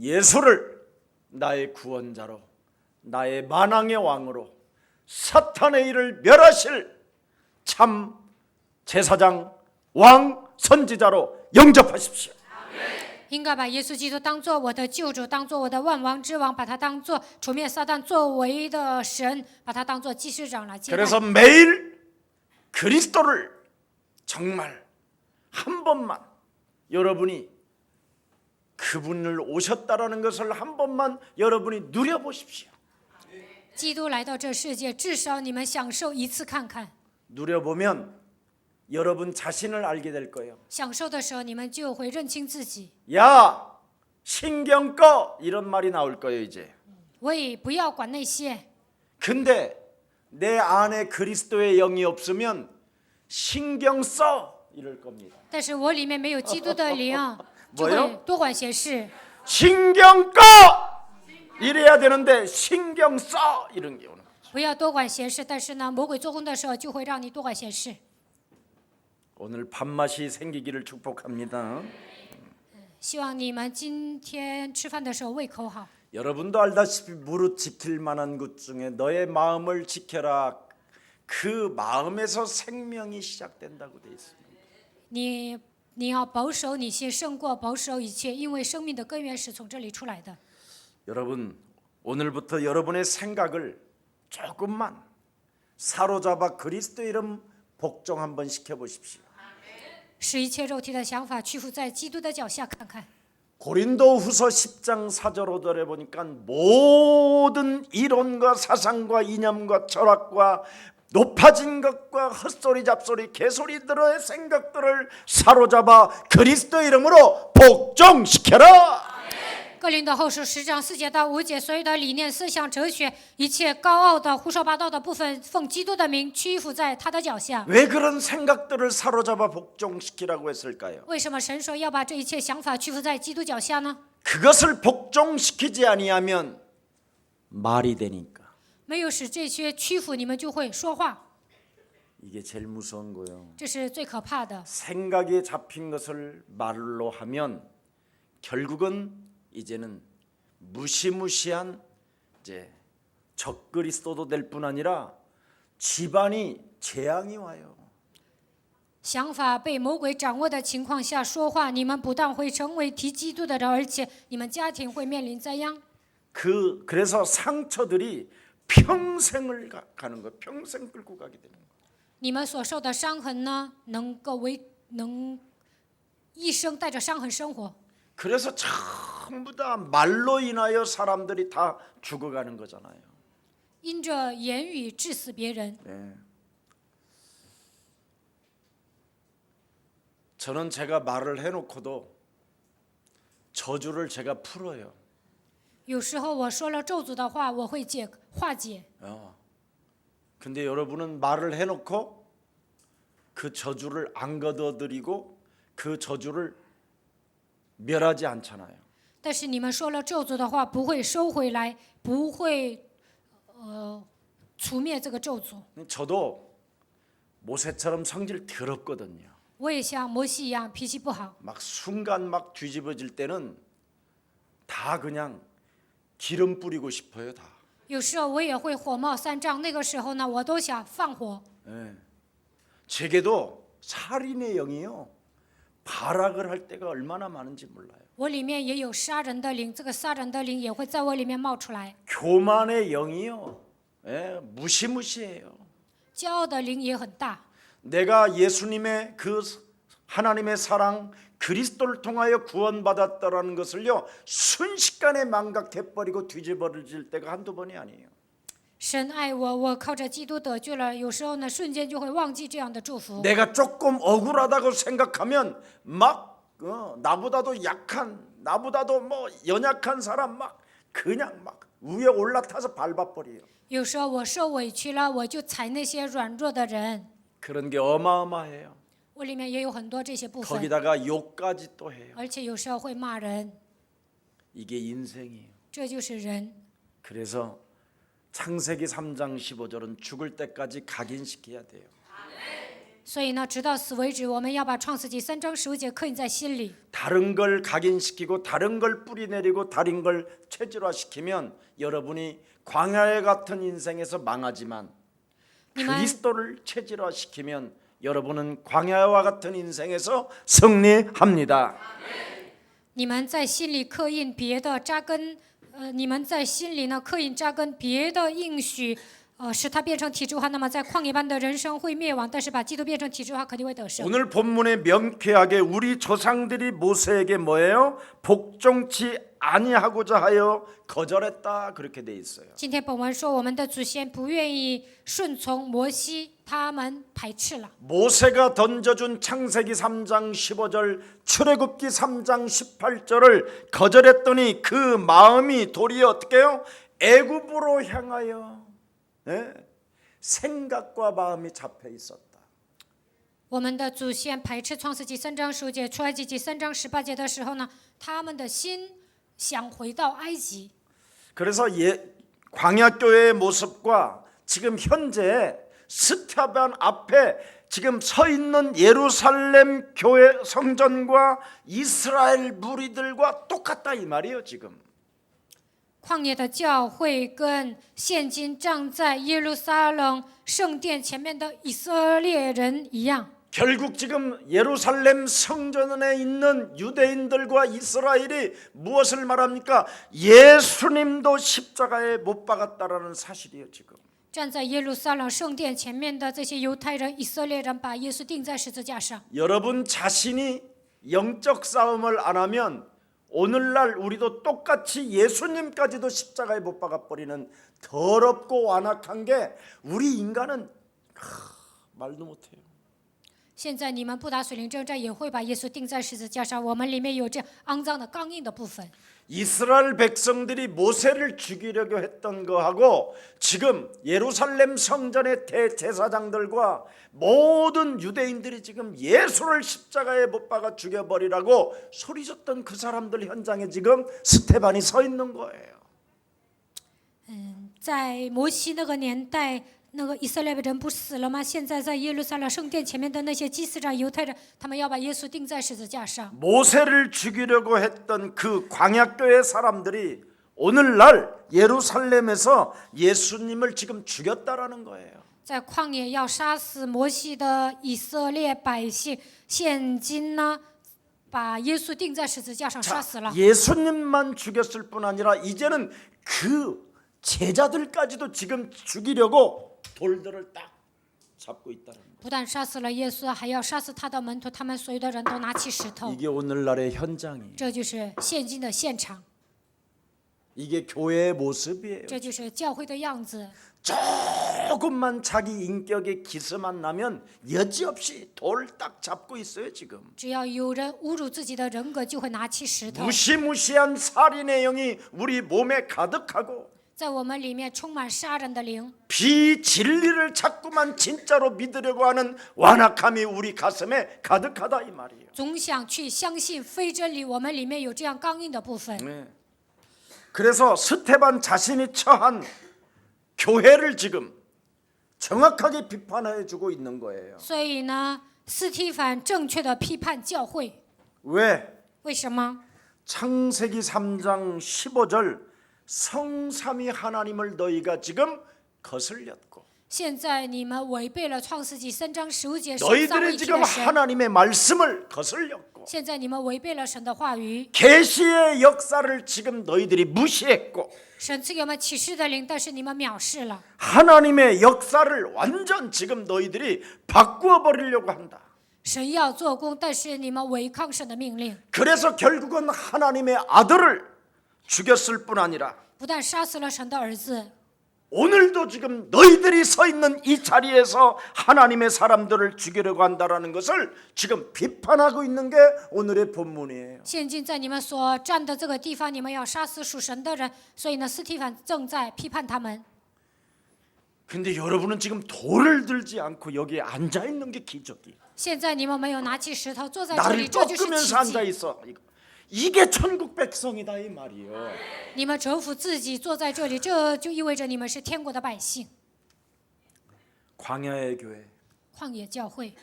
예수를 나의 구원자로, 나의 만왕의 왕으로, 사탄의 일을 멸하실 참 제사장, 왕, 선지자로 영접하십시오. 应该把耶稣基督当做我的救主，当做我的万王之王，把他当做除灭撒旦作为的神，把他当做祭司长来接待。 그래서 매일 그리스도를 정말 한 번만 여러분이 그분을 오셨다라는 것을 한 번만 여러분이 누려보십시오. 基督来到这世界，至少你们享受一次看看。 누려보면 여러분 자신을 알게 될 거예요. 享受的时候，你们就会认清自己。 야, 신경 꺼 이런 말이 나올 거예요 이제. 喂，不要管那些。 근데 내 안에 그리스도의 영이 없으면 신경 써 이럴 겁니다. 但是我里面没有基督的灵，就 뭐요 会多管闲事。 신경 꺼 이래야 되는데 신경 써 이런 게 오는 거예요. 不要多管闲事，但是呢，魔鬼做工的时候就会让你多管闲事。 오늘 밥맛이 생기기를 축복합니다. 希望你们今天吃饭的时候胃口好。 여러분도 알다시피 무릇 지킬 만한 것 중에 너의 마음을 지켜라. 그 마음에서 생명이 시작된다고 돼 있습니다. 你要保守你心，胜过保守一切，因为生命的根源是从这里出来的。 여러분, 오늘부터 여러분의 생각을 조금만 사로잡아 그리스도 이름 복종 한번 시켜보십시오. 使一切肉体的想法屈服在基督的脚下看看。 고린도후서 10장 4절 5절에 보니까 모든 이론과 사상과 이념과 철학과 높아진 것과 헛소리 잡소리 개소리들의 생각들을 사로잡아 그리스도 이름으로 복종시켜라. 哥林多后书10章4节到5节，所有的理念、思想、哲学，一切高傲的、胡说八道的部分，奉基督的名屈服在他的脚下。 왜 그런 생각들을 사로잡아 복종시키라고 했을까요? 为什么神说要把这一切想法屈服在基督脚下呢？ 그것을 복종시키지 아니하면 말이 되니까. 没有使这些屈服，你们就会说话， 이게 제일 무서운 거예요. 这是最可怕的。 생각에 잡힌 것을 말로 하면 결국은 이제는 무시무시한 이제 적그리스도도 될 뿐 아니라 집안이 재앙이 와요. 想法被魔鬼掌握的情况下说话，你们不但会成为提基督的人，而且你们家庭会面临灾殃。 그래서 상처들이 평생을 가는 거예요. 평생 끌고 가게 되는 거예요. 你们所受的伤痕呢，能一生带着伤痕生活。 그래서 전부 다 말로 인하여 사람들이 다 죽어가는 거잖아요. 因着言语致死别人。 네. 저는 제가 말을 해놓고도 저주를 제가 풀어요. 有时候我说了咒诅的话，我会化解。 근데 여러분은 말을 해놓고 그 저주를 안 걷어들이고 그 저주를 멸하지 않잖아요. 但是你们说了咒诅的话，不会收回来，不会除灭这个咒诅。 저도 모세처럼 성질 더럽거든요. 我也像摩西一样脾气不好， 막 순간 막 뒤집어질 때는 다 그냥 기름 뿌리고 싶어요. 다. 有时候我也会火冒三丈。那个时候呢，我都想放火。 네. 제게도 살인의 영이요. 발악을 할 때가 얼마나 많은지 몰라요. 我里面也有杀人的灵，这个杀人的灵也会在我里面冒出来。 교만의 영이요. 무시무시해요. 骄傲的灵也很大。 내가 예수님의 그 하나님의 사랑 그리스도를 통하여 구원받았다라는 것을요 순식간에 망각해버리고 뒤집어질 때가 한두 번이 아니에요. 神爱我，我靠着基督得救了。有时候呢，瞬间就会忘记这样的祝福。 내가 조금 억울하다고 생각하면 막 나보다도 약한 나보다도 뭐 연약한 사람 막 그냥 막 위에 올라타서 밟아버려요. 有时候我受委屈了，我就踩那些软弱的人。 그런 게 어마어마해요. 我里面也有很多这些部分， 거기다가 욕까지 또 해요. 而且有时候会骂人， 이게 인생이에요. 这就是人。 그래서 창세기 3장 15절은 죽을 때까지 각인시켜야 돼요. 所以呢，直到死为止，我们要把创世纪3章15节刻印在心里。 다른 걸 각인시키고 다른 걸 뿌리내리고 다른 걸 체질화시키면 여러분이 광야에 같은 인생에서 망하지만 그리스도를 체질화시키면 여러분은 광야와 같은 인생에서 승리합니다. 你们在心里刻印别的扎根，你们在心里呢刻印扎根别的应许，使它变成体制化，那么在旷野般的人生会灭亡，但是把基督变成体制化，肯定会得胜。 오늘 본문에 명쾌하게 우리 조상들이 모세에게 뭐예요? 복종치 아니하고자 하여 거절했다 그렇게 돼 있어요. 今天本文说，我们的祖先不愿意顺从摩西，他们排斥了。 모세가 던져준 창세기 3장 15절 출애굽기 3장 18절을 거절했더니 그 마음이 도리어 어떻게 해요? 애굽으로 향하여 생각과 마음이 잡혀 있었다. 我们的祖先排斥创世纪3章15节、出埃及记3章18节的时候呢，他们的心想回到埃及。 그래서 광야교회의 모습과 지금 현재 스테반 앞에 지금 서 있는 예루살렘 교회 성전과 이스라엘 무리들과 똑같다 이 말이에요 지금. 旷野的教会跟现今站在耶路撒冷圣殿前面的以色列人一样。 결국 지금 예루살렘 성전에 있는 유대인들과 이스라엘이 무엇을 말합니까? 예수님도 십자가에 못 박았다라는 사실이에요 지금. 站在耶路撒冷圣殿前面的这些犹太人、以色列人，把耶稣钉在十字架上。 여러분 자신이 영적 싸움을 안 하면 오늘날 우리도 똑같이 예수님까지도 십자가에 못 박아버리는 더럽고 완악한 게 우리 인간은 말도 못해요. 现在你们不打属灵征战，也会把耶稣钉在十字架上。我们里面有这肮脏的、刚硬的部分。 이스라엘 백성들이 모세를 죽이려고 했던 거하고 지금 예루살렘 성전의 대제사장들과 모든 유대인들이 지금 예수를 십자가에 못 박아 죽여버리라고 소리쳤던 그 사람들 현장에 지금 스테반이 서 있는 거예요. 在摩西那个年代，那个以色列人不死了吗？现在在耶路撒冷圣殿前面的那些祭司长、犹太人，他们要把耶稣钉在十字架上。 모세를 죽이려고 했던 그 광야교회 사람들이 오늘날 예루살렘에서 예수님을 지금 죽였다라는 거예요. 在旷野要杀死摩西的以色列百姓，现今呢，把耶稣钉在十字架上杀死了。 예수님만 죽였을 뿐 아니라 이제는 그 제자들까지도 지금 죽이려고 돌들을 딱 잡고 있다는 거예요. 不但杀死了耶稣，还要杀死他的门徒，他们所有的人都拿起石头。 이게 오늘날의 현장이에요. 这就是现今的现场， 이게 교회의 모습이에요. 这就是教会的样子。 조금만 자기 인격에 기스만 나면 여지없이 돌 딱 잡고 있어요 지금. 只要有人侮辱自己的人格，就会拿起石头。 무시무시한 살인의 영이 우리 몸에 가득하고 在我们里面充满杀人的灵， 비진리를 자꾸만 진짜로 믿으려고 하는 완악함이 우리 가슴에 가득하다 이 말이에요. 总想去相信非真理。我们里面有这样刚硬的部分。 네. 그래서 스테반 자신이 처한 교회를 지금 정확하게 비판해 주고 있는 거예요. 所以呢，斯提凡正确的批判教会。 왜? 为什么？ 창세기 3장 15절 성삼위 하나님을 너희가 지금 거슬렸고 现在你们违背了创世纪3章15节神三位 너희들이 一体 지금 的神。 하나님의 말씀을 거슬렸고 现在你们违背了神的话语， 계시의 역사를 지금 너희들이 무시했고 神赐给我们启示的灵，但是你们藐视了。 하나님의 역사를 완전 지금 너희들이 바꾸어 버리려고 한다. 神要做工，但是你们违抗神的命令， 그래서 결국은 하나님의 아들을 죽였을 뿐 아니라 不但杀死了神的儿子， 오늘도 지금 너희들이 서 있는 이 자리에서 하나님의 사람들을 죽이려고 한다라는 것을 지금 비판하고 있는 게 오늘의 본문이에요. 现今在你们所站的这个地方，你们要杀死属神的人，所以呢，斯提凡正在批判他们。 근데 여러분은 지금 돌을 들지 않고 여기에 앉아 있는 게 기적이에요. 现在你们没有拿起石头坐在这 나를 里，这就是 꺾으면서 奇 앉아 迹。 있어. 이게 천국 백성이다 이 말이에요. 你们折服自己坐在这里，这就意味着你们是天国的百姓。 광야의 교회, 旷野教会。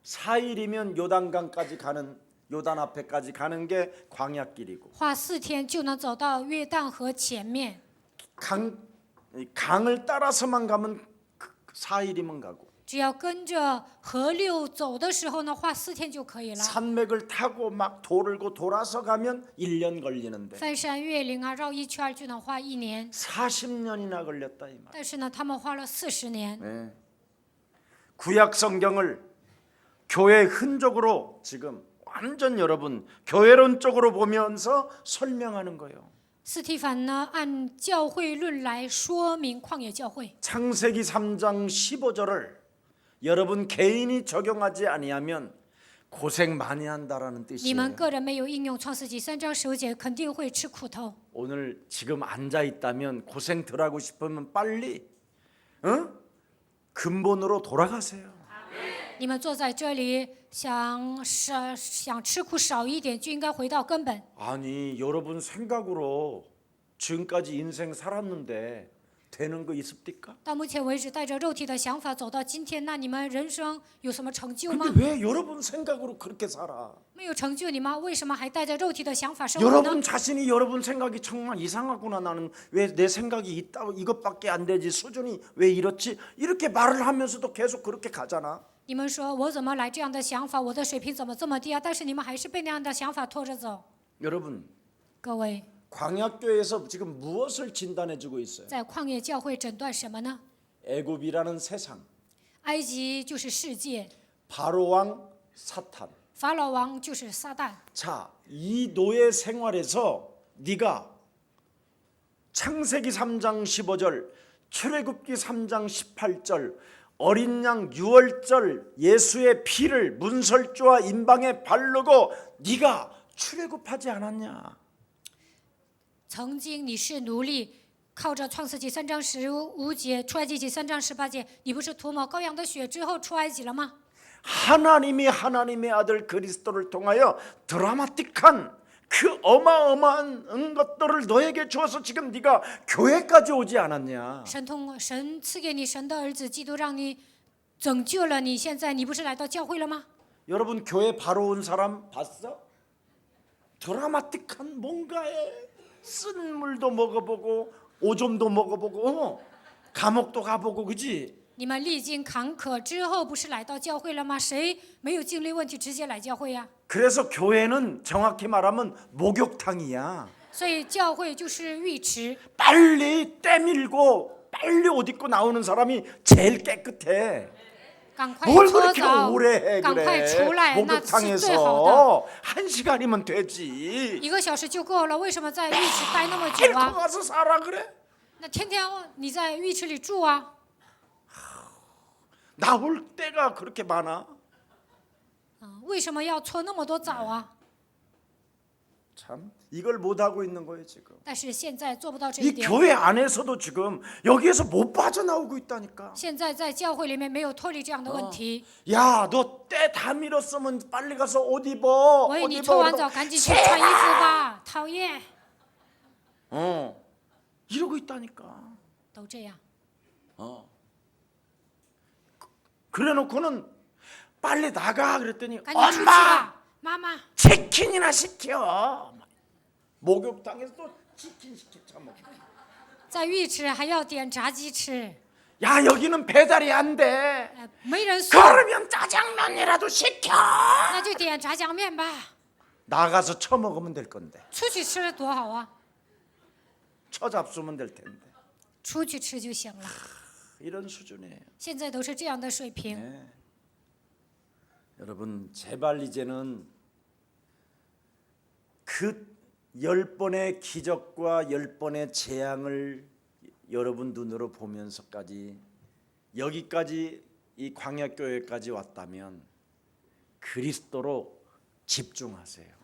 4일이면 요단강까지 가는 요단 앞에까지 가는 게 광야길이고 花4天就能走到约旦河前面， 강을 따라서만 가면 4일이면 가고 只要跟着河流走的时候呢，花4天就可以了。 산맥을 타고 막 돌고 돌아서 가면 1년 걸리는데 翻山越岭啊，绕一圈就能花1年， 40년이나 걸렸다 이 말. 但是呢，他们花了40年。 네. 구약 성경을 교회 흔적으로 지금 완전 여러분 교회론적으로 보면서 설명하는 거예요. 斯提凡呢，按教会论来说明旷野教会。 창세기 3장 15절을 여러분 개인이 적용하지 아니하면 고생 많이 한다라는 你 뜻이에요. 们个人没有应用创世纪3章15节，肯定会吃苦头。 오늘 지금 앉아 있다면 고생 덜 하고 싶으면 빨리 근본으로 돌아가세요. 你们坐在这里，想吃苦少一点，就应该回到根本。 아니 여러분 생각으로 지금까지 인생 살았는데 되는 거 있습니까? 到目前为止，带着肉体的想法走到今天，那你们人生有什么成就吗？ 근데 왜 여러분 생각으로 그렇게 살아? 没有成就，你们为什么还带着肉体的想法生活呢？ 여러분 자신이 여러분 생각이 정말 이상하구나. 나는 왜 내 생각이 있다고 이것밖에 안 되지 수준이 왜 이렇지? 이렇게 말을 하면서도 계속 그렇게 가잖아. 你们说我怎么来这样的想法？我的水平怎么这么低啊？但是你们还是被那样的想法拖着走。 여러분 各位， 광야교회에서 지금 무엇을 진단해주고 있어요? 在旷野教会诊断什么呢？ 애굽이라는 세상, 埃及就是世界， 바로왕 사탄. 法老王就是撒旦。 자, 이 노예 생활에서 네가 창세기 3장 15절, 출애굽기 3장 18절, 어린 양 유월절 예수의 피를 문설주와 임방에 바르고 네가 출애굽하지 않았냐? 曾经你是奴隶，靠着创世纪3章15节、出埃及记3章18节，你不是涂抹羔羊的血之后出埃及了吗？ 하나님이 하나님의 아들 그리스도를 통하여 드라마틱한 그 어마어마한 것들을 너에게 주어서 지금 네가 교회까지 오지 않았냐? 神赐给你神的儿子基督，让你拯救了你。现在你不是来到教会了吗？ 여러분 교회 바로 온 사람 봤어? 드라마틱한 뭔가에 쓴 물도 먹어보고 오줌도 먹어보고 감옥도 가보고 그지? 你们历经坎坷之后，不是来到教会了吗？谁没有经历问题直接来教会呀？ 그래서 교회는 정확히 말하면 목욕탕이야. 所以教会就是浴池， 빨리 때밀고 빨리 옷 입고 나오는 사람이 제일 깨끗해. 赶快 뭘 搓 그렇게 澡 오래 해 ，赶快 그래. 出来，那是最好的。 목욕탕에서 1시간이면 되지. 1个小时就够了，为什么在浴池待那么久 길 啊？ 가서 살아 그래? 那天天你在浴池里住啊？ 나올 때가 그렇게 많아? 为什么要搓那么多澡啊？ 참 이걸 못 하고 있는 거예요 지금. 但是现在做不到这一 이 点。 교회 안에서도 지금 여기에서 못 빠져나오고 있다니까. 现在在教会里面没有脱离这样的问题。 야, 너 때 다 밀었으면 빨리 가서 옷 입어. 喂， 옷 你 입어. 搓完澡赶紧去穿衣服吧，讨厌， 이러고 있다니까. 都这样。 그래놓고는 빨리 나가 그랬더니 赶紧出去 엄마 吧，妈妈。 치킨이나 시켜. 목욕탕에서 또 치킨 시켜 처먹. 在浴池还要点炸鸡吃， 야, 여기는 배달이 안 돼. 没人送， 그러면 짜장면이라도 시켜. 那就点炸酱面吧。 나가서 처먹으면 될 건데. 出去吃多好啊， 처잡수면 될 텐데. 出去吃就行了。 이런 수준이에요. 现在都是这样的水平。 네. 여러분 제발 이제는 그 10번의 기적과 10번의 재앙을 여러분 눈으로 보면서까지 여기까지 이 광야교회까지 왔다면 그리스도로 집중하세요.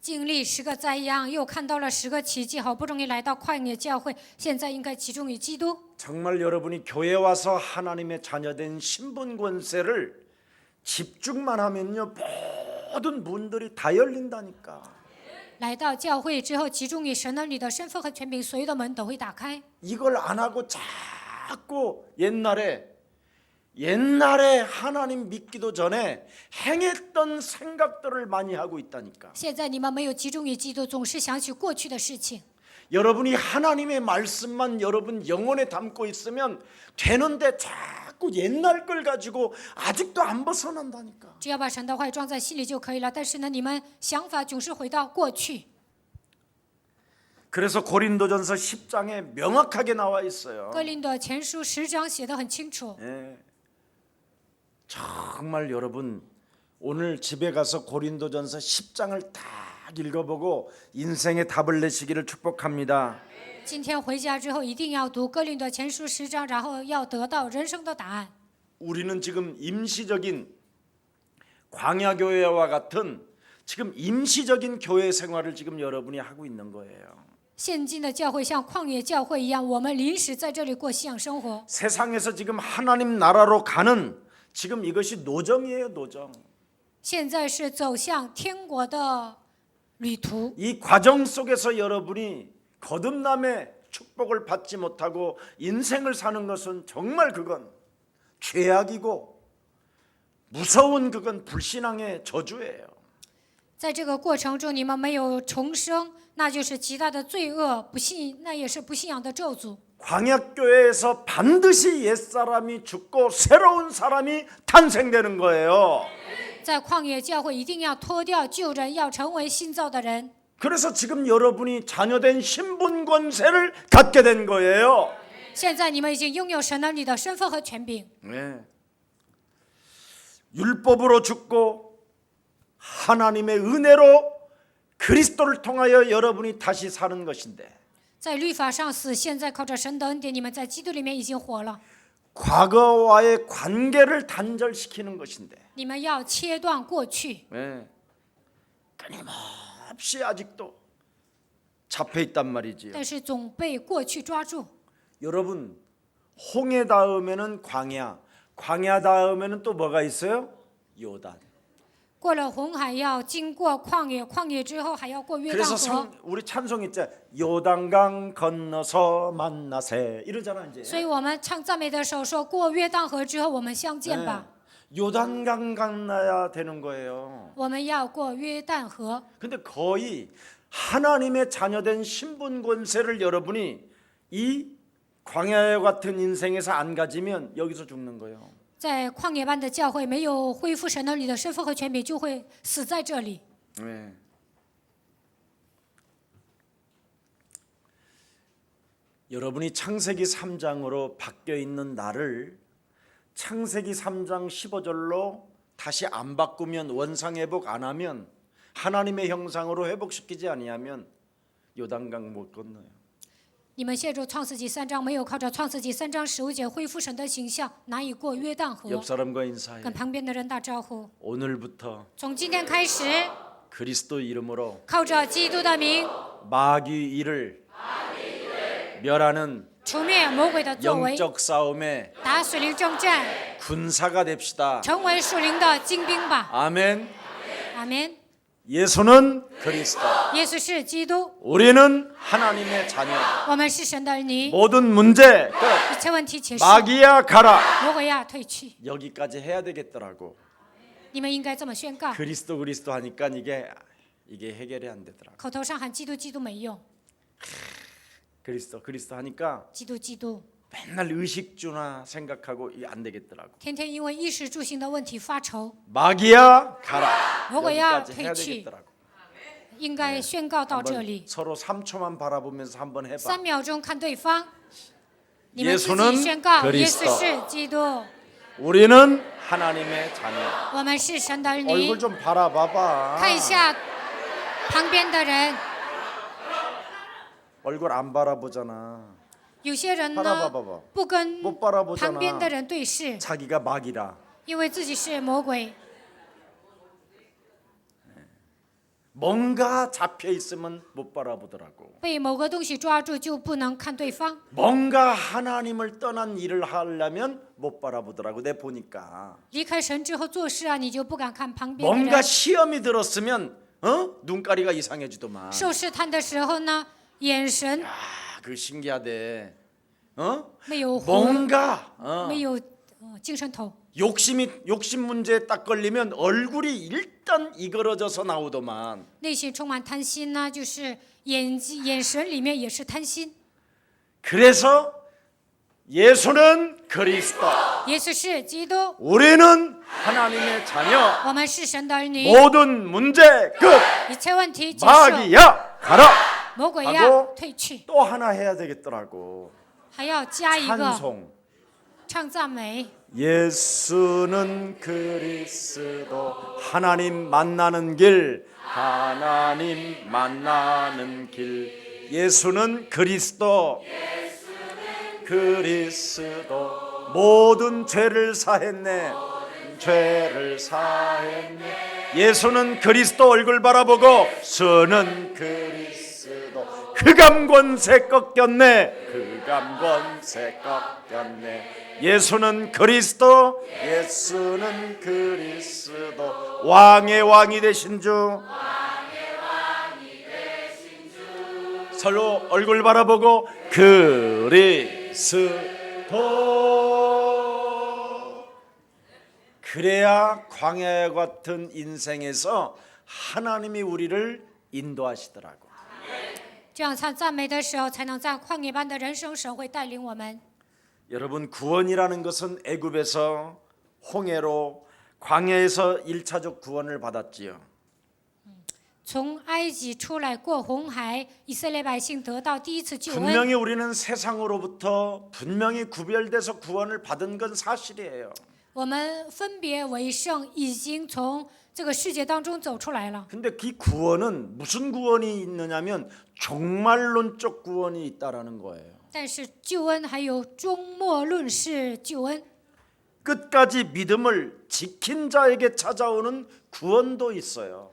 经历10个灾殃，又看到了10个奇迹，好不容易来到旷野教会，现在应该集中于基督。 정말 여러분이 교회 와서 하나님의 자녀된 신분 권세를 집중만 하면요 모든 문들이 다 열린다니까. 来到教会之后，集中于神儿女的身份和权柄，所有的门都会打开。 이걸 안 하고 자꾸 옛날에 하나님 믿기도 전에 행했던 생각들을 많이 하고 있다니까. 现在你们没有集中于基督，总是想起过去的事情。 여러분이 하나님의 말씀만 여러분 영혼에 담고 있으면 되는데 자꾸 옛날 걸 가지고 아직도 안 벗어난다니까. 只要把神的话语装在心里就可以了。但是呢，你们想法总是回到过去。 그래서 고린도전서 10장에 명확하게 나와 있어요. 哥林多前书10章写得很清楚。 예. 정말 여러분 오늘 집에 가서 고린도전서 10장을 다 읽어보고 인생의 답을 내시기를 축복합니다. 今天回家之后一定要读哥林多前书10章，然后要得到人生的答案。 우리는 지금 임시적인 광야교회와 같은 지금 임시적인 교회 생활을 지금 여러분이 하고 있는 거예요. 现今的教会像旷野教会一样，我们临时在这里过信仰生活。 세상에서 지금 하나님 나라로 가는 지금 이것이 노정이에요, 노정. 现在是走向天国的旅途。 이 과정 속에서 여러분이 거듭남의 축복을 받지 못하고 인생을 사는 것은 정말 그건 죄악이고 무서운 그건 불신앙의 저주예요. 在这个过程中，你们没有重生，那就是极大的罪恶，不信，那也是不信仰的咒诅。 광야교회에서 반드시 옛사람이 죽고 새로운 사람이 탄생되는 거예요. 在旷野教会一定要脱掉旧人，要成为新造的人。 그래서 지금 여러분이 자녀된 신분 권세를 갖게 된 거예요. 现在你们已经拥有神儿女的身份和权柄。 네. 율법으로 죽고 하나님의 은혜로 그리스도를 통하여 여러분이 다시 사는 것인데 在律法上死，现在靠着神的恩典，你们在基督里面已经活了。 과거와의 관계를 단절시키는 것인데 你们要切断过去， 네. 끊임없이 아직도 잡혀 있단 말이지요. 但是总被过去抓住。 여러분 홍해 다음에는 광야, 광야 다음에는 또 뭐가 있어요? 요단. 过了红海要经过旷野，旷野之后还要过约旦 그래서 河。 우리 찬송 있잖아요. 요단강 건너서 만나세 이러잖아 이제. 所以我们唱赞美的时候说过约旦河之后我们相见吧。 요단강 건너야 되는 거예요. 我们要过约旦河。 근데 거의 하나님의 자녀된 신분 권세를 여러분이 이 광야와 같은 인생에서 안 가지면 여기서 죽는 거예요. 在旷野般的教会没有恢复神儿女的身份和权柄，就会死在这里。 네. 여러분이 창세기 3장으로 바뀌어 있는 나를 창세기 3장 15절로 다시 안 바꾸면 원상 회복 안 하면 하나님의 형상으로 회복시키지 아니하면 요단강 못 건너요. 你们陷入创世纪3章，没有靠着创世纪3章15节恢复神的形象，难以过约旦河。 옆 사람과 인사해. 跟旁边的人打招呼。 오늘부터 从今天开始， 그리스도 이름으로 靠着基督的名， 마귀 일을 멸하는 除灭魔鬼的作为， 영적 싸움의 打属灵征战， 군사가 됩시다. 成为属灵的精兵吧。 아멘. 阿门。 예수는 그리스도. 耶稣是基督， 우리는 하나님의 자녀. 我们是神的儿女。 모든 문제 끝. 一切问题结束， 마귀야 가라. 魔鬼呀退去。 여기까지 해야 되겠더라고. 你们应该这么宣告， 그리스도 하니까 이게 해결이 안 되더라고. 口头上喊基督基督没用， 그리스도 하니까 基督基督， 맨날 의식주나 생각하고 이게 안 되겠더라고. 天天因为衣食住行的问题发愁， 마귀야 가라. 魔鬼呀 여기까지 해야 退去。 되겠더라고. 应该宣告到这 한번 里， 서로 3초만 바라보면서 한번 해봐. 3秒钟看对方。你们自 예수는 己宣告， 그리스도 耶稣是基督， 우리는 하나님의 자녀. 我们是神的儿女 얼굴 。좀 바라봐봐. 看一下旁边的人， 얼굴 안 바라보잖아. 有些人呢 바라봐봐. 不跟 못 旁边的 바라보잖아. 人对视， 자기가 마귀라. 因为自己是魔鬼。 뭔가 잡혀 있으면 못 바라보더라고. 被某个东西抓住就不能看对方， 뭔가 하나님을 떠난 일을 하려면 못 바라보더라고. 내 보니까. 离开神之后做事啊，你就不敢看旁边的 뭔가 人。 시험이 들었으면 눈가리가 이상해지더만. 受试探的时候呢，眼神 아, 그 신기하대. 没有魂， 뭔가 没有精神头。 욕심 문제에 딱 걸리면 얼굴이 일단 이그러져서 나오더만. 内心充满贪心呢，就是眼神里面也是贪心。 그래서 예수는 그리스도, 耶稣是基督， 우리는 하나님의 자녀. 我们是神的儿女， 모든 문제 끝. 一切问题结束， 마귀야 가라. 魔鬼 하고 要退去， 또 하나 해야 되겠더라고. 还要加一个 찬송. 唱赞美。 예수는 그리스도, 하나님 만나는 길, 하나님 만나는 길. 예수는 그리스도, 그리스도, 모든 죄를 사했네, 죄를 사했네. 예수는 그리스도 얼굴 바라보고 주는 그리스도, 흑암 권세 꺾였네, 흑암 권세 꺾였네. 예수는 그리스도, 예수는 그리스도, 왕의 왕이 되신 주. 서로 얼굴 바라보고 그리스도. 그래야 광야 같은 인생에서 하나님이 우리를 인도하시더라고. 这样唱赞美的时候，才能在旷野般的人生神会带领我们。 여러분, 구원이라는 것은 애굽에서 홍해로 광야에서 1차적 구원을 받았지요. 从埃及出来过红海，以色列百姓得到第一次救恩。 분명히 우리는 세상으로부터 분명히 구별돼서 구원을 받은 건 사실이에요. 我们分别为圣，已经从这个世界当中走出来了。 근데 그 구원은 무슨 구원이 있느냐면 종말론적 구원이 있다라는 거예요. 但是救恩还有终末论式救恩， 끝까지 믿음을 지킨 자에게 찾아오는 구원도 있어요.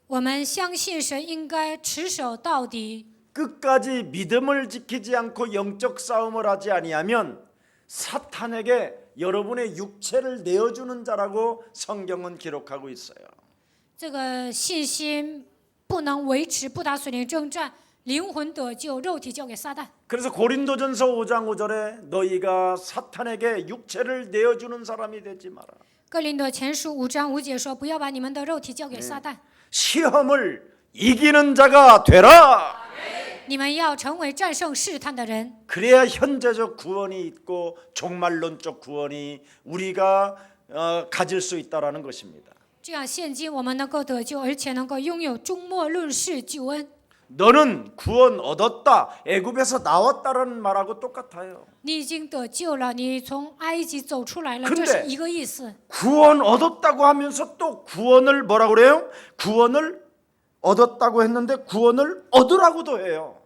我们相信神应该持守到底。 끝까지 믿음을 지키지 않고 영적 싸움을 하지 아니하면 사탄에게 여러분의 육체를 내어주는 자라고 성경은 기록하고 있어요. 这个信心不能维持，不打属灵征战，灵魂得救，肉体交给撒旦。 그래서 고린도전서 5장 5절에 너희가 사탄에게 육체를 내어주는 사람이 되지 마라. 哥林多前书5章5节说：“不要把你们的肉体交给撒旦， 시험을 이기는 자가 되라. 你们要成为战胜试探的人。 그래야 현재적 구원이 있고 종말론적 구원이 우리가 가질 수 있다라는 것입니다. 这样，现今我们能够得救，而且能够拥有终末论式救恩。 너는 구원 얻었다, 애굽에서 나왔다라는 말하고 똑같아요. 你已经得救了，你从埃及走出来了， 근데 这是一个意思。 구원 얻었다고 하면서 또 구원을 뭐라고 그래요? 구원을 얻었다고 했는데 구원을 얻으라고도 해요.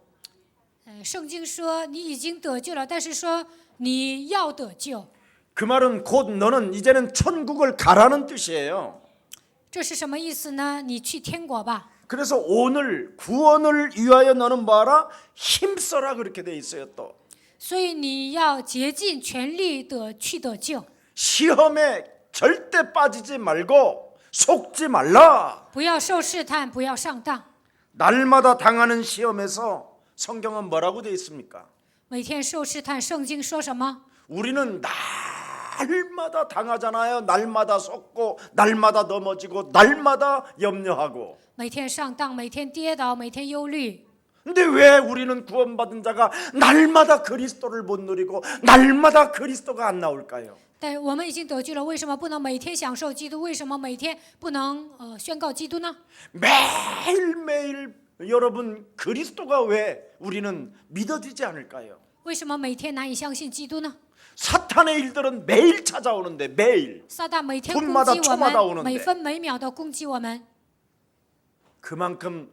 圣经说你已经得救了，但是说你要得救， 그 말은 곧 너는 이제는 천국을 가라는 뜻이에요. 这是什么意思呢？你去天国吧。 그래서 오늘 구원을 위하여 너는 뭐하라? 힘써라 그렇게 돼 있어요. 또 所以你要竭尽全力的去得救， 시험에 절대 빠지지 말고 속지 말라. 不要受试探，不要上当。 날마다 당하는 시험에서 성경은 뭐라고 돼 있습니까? 每天受试探，圣经说什么？ 우리는 날마다 당하잖아요. 날마다 속고 날마다 넘어지고 날마다 염려하고. 每天上当，每天跌倒，每天忧虑。 근데 왜 우리는 구원받은 자가 날마다 그리스도를 못 누리고 날마다 그리스도가 안 나올까요? 但我们已经得救了，为什么不能每天享受基督？为什么每天不能宣告基督呢？ 매일매일 여러분 그리스도가 왜 우리는 믿어지지 않을까요? 为什么每天难以相信基督呢？ 사탄의 일들은 매일 찾아오는데 매일 撒旦每天攻 분마다 击我 초마다 们， 오는데 每分每秒的攻击我们。 그만큼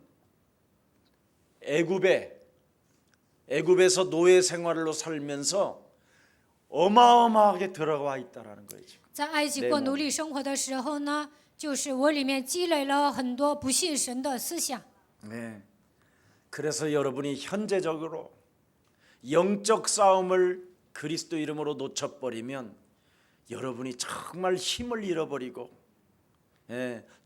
애굽에서 노예 생활로 살면서 어마어마하게 들어와 있다라는 거예요. 지금. 在埃及过奴隶生活的时候呢，就是我里面积累了很多不信神的思想。 네. 그래서 여러분이 현재적으로 영적 싸움을 그리스도 이름으로 놓쳐버리면 여러분이 정말 힘을 잃어버리고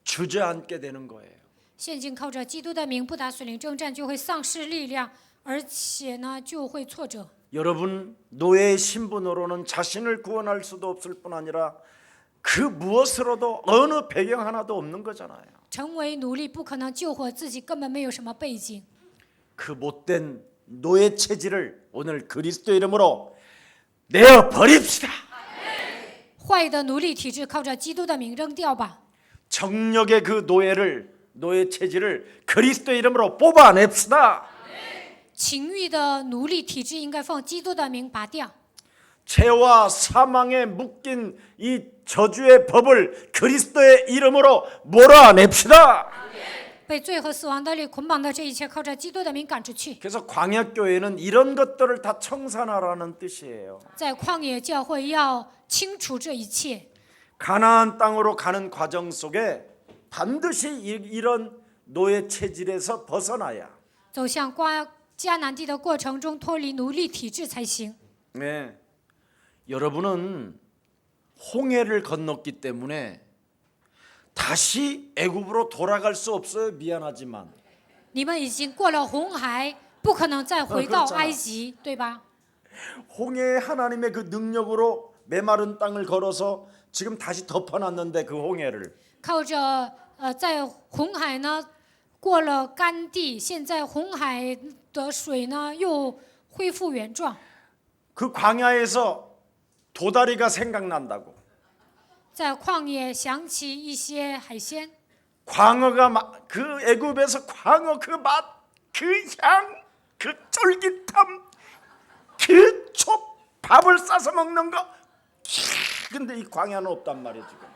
주저앉게 되는 거예요. 现今靠着基督的名不打属灵征战，就会丧失力量，而且呢就会挫折。 여러분 노예의 신분으로는 자신을 구원할 수도 없을 뿐 아니라 그 무엇으로도 어느 배경 하나도 없는 거잖아요. 成为奴隶不可能救活自己，根本没有什么背景。 그 못된 노예 체질을 오늘 그리스도 이름으로 내어 버립시다. 坏的奴隶体制靠着基督的名扔掉吧。 정력의 그 노예 체질을 그리스도 이름으로 뽑아냅시다. 情欲的奴隶体制应该奉基督的名拔掉。 죄와 사망에 묶인 이 저주의 법을 그리스도의 이름으로 몰아냅시다. 被罪和死亡的力捆绑的这一切，靠着基督的名赶出去。 그래서 광야교회는 이런 것들을 다 청산하라는 뜻이에요. 在旷野教会要清除这一切， 가나안 땅으로 가는 과정 속에 반드시 이런 노예 체질에서 벗어나야 走向迦南地的过程中脱离奴隶体制才行。 네. 여러분은 홍해를 건넜기 때문에 다시 애굽으로 돌아갈 수 없어요. 미안하지만. 你们已经过了红海，不可能再回到埃及，对吧？ 홍해 하나님의 그 능력으로 메마른 땅을 걸어서 지금 다시 덮어놨는데 그 홍해를 靠着在红海呢过了干地，现在红海的水呢又恢复原状。 그 광야에서 도다리가 생각난다고. 在旷野想起一些海鲜， 광어가 그 애굽에서 광어 그 맛, 그 향, 그 쫄깃함, 그 밥을 싸서 먹는 거. 근데 이 광야는 없단 말이에요 지금.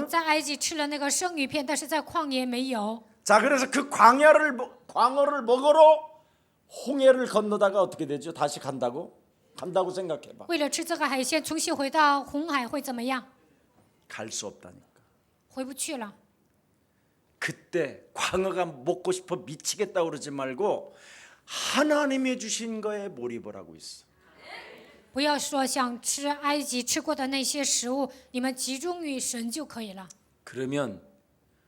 在埃及吃了那个生鱼片，但是在旷野没有。 자 그래서 그 광어를 먹으러 홍해를 건너다가 어떻게 되죠? 다시 간다고 생각해봐. 为了吃这个海鲜，重新回到红海会怎么样？ 갈 수 없다니까. 回不去了。 그때 광어가 먹고 싶어 미치겠다 그러지 말고 하나님이 주신 거에 몰입을 하고 있어. 不要说想吃埃及吃过的那些食物，你们集中于神就可以了。 그러면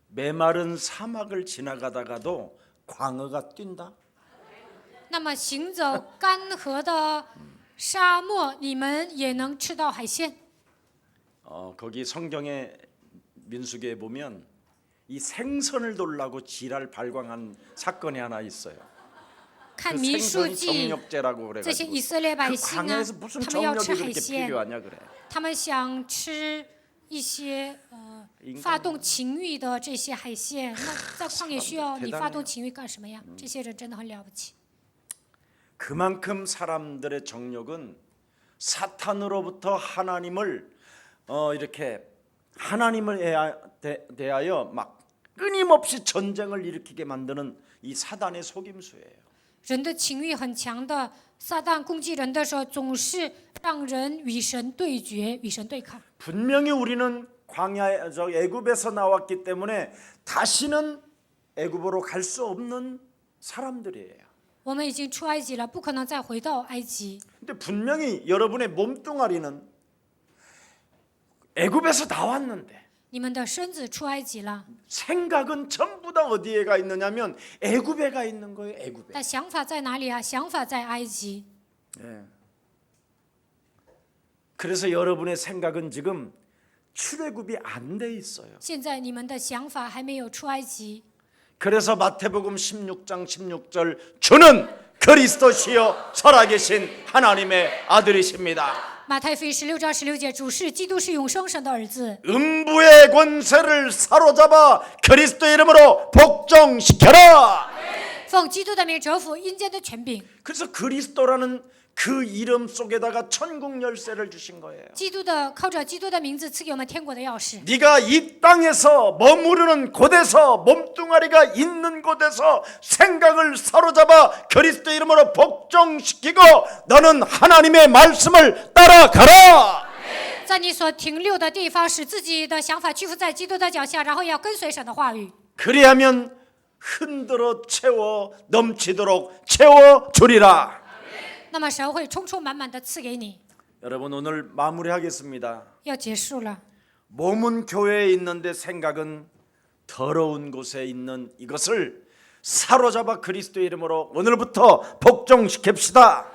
메마른 사막을 지나가다가도 광어가 뛴다. 那么行走干涸的沙漠，你们也能吃到海鲜。 거기 성경의 민수기에 보면 이 생선을 돌라고 지랄 발광한 사건이 하나 있어요. 看 그 民书 생선이 记， 정력제라고 这些 그래가지고 以色列百 그 姓啊 광야에서 ， 무슨 他们要吃 정력이 海 그렇게 鲜， 필요하냐 그래. 他们想吃一些发动情欲的这些海鲜。那在旷野需要你发动情欲干什么呀？这些人真的很了不起。 그만큼 사람들의 정력은 사탄으로부터 하나님을 이렇게 하나님을 대하여 막 끊임없이 전쟁을 일으키게 만드는 이 사단의 속임수예요. 人的情欲很强的，撒旦攻击人的时候，总是让人与神对决，与神对抗。 분명히 우리는 애굽에서 나왔기 때문에 다시는 애굽으로 갈 수 없는 사람들이에요. 我们已经出埃及了，不可能再回到埃及。 근데 분명히 여러분의 몸뚱아리는 애굽에서 나왔는데 你们的身子出埃及了， 생각은 전부 다 어디에 가 있느냐면 애굽에 가 있는 거예요. 애굽에. 但想法在哪里啊？想法在埃及。 네. 그래서 여러분의 생각은 지금 출애굽이 안 돼 있어요. 现在你们的想法还没有出埃及。 그래서 마태복음 16장 16절 주는 그리스도시요 살아계신 하나님의 아들이십니다. 马太福音16章16节，主是基督是永生神的儿子， 음부의 권세를 사로잡아 그리스도 이름으로 복종시켜라. 奉基督的名折服阴间的权柄。 그래서 그리스도라는 그 이름 속에다가 천국 열쇠를 주신 거예요. 靠着基督的名字赐给我们天国的钥匙。 네가 이 땅에서 머무르는 곳에서 몸뚱아리가 있는 곳에서 생각을 사로잡아 그리스도 이름으로 복종시키고 너는 하나님의 말씀을 따라가라. 在你所停留的地方，使自己的想法屈服在基督的脚下，然后要跟随神的话语。 그리하면 흔들어 채워 넘치도록 채워주리라. 那么神会充充满满的赐给你。 여러분 오늘 마무리하겠습니다. 要结束了， 몸은 교회에 있는데 생각은 더러운 곳에 있는 이것을 사로잡아 그리스도 이름으로 오늘부터 복종시킵시다.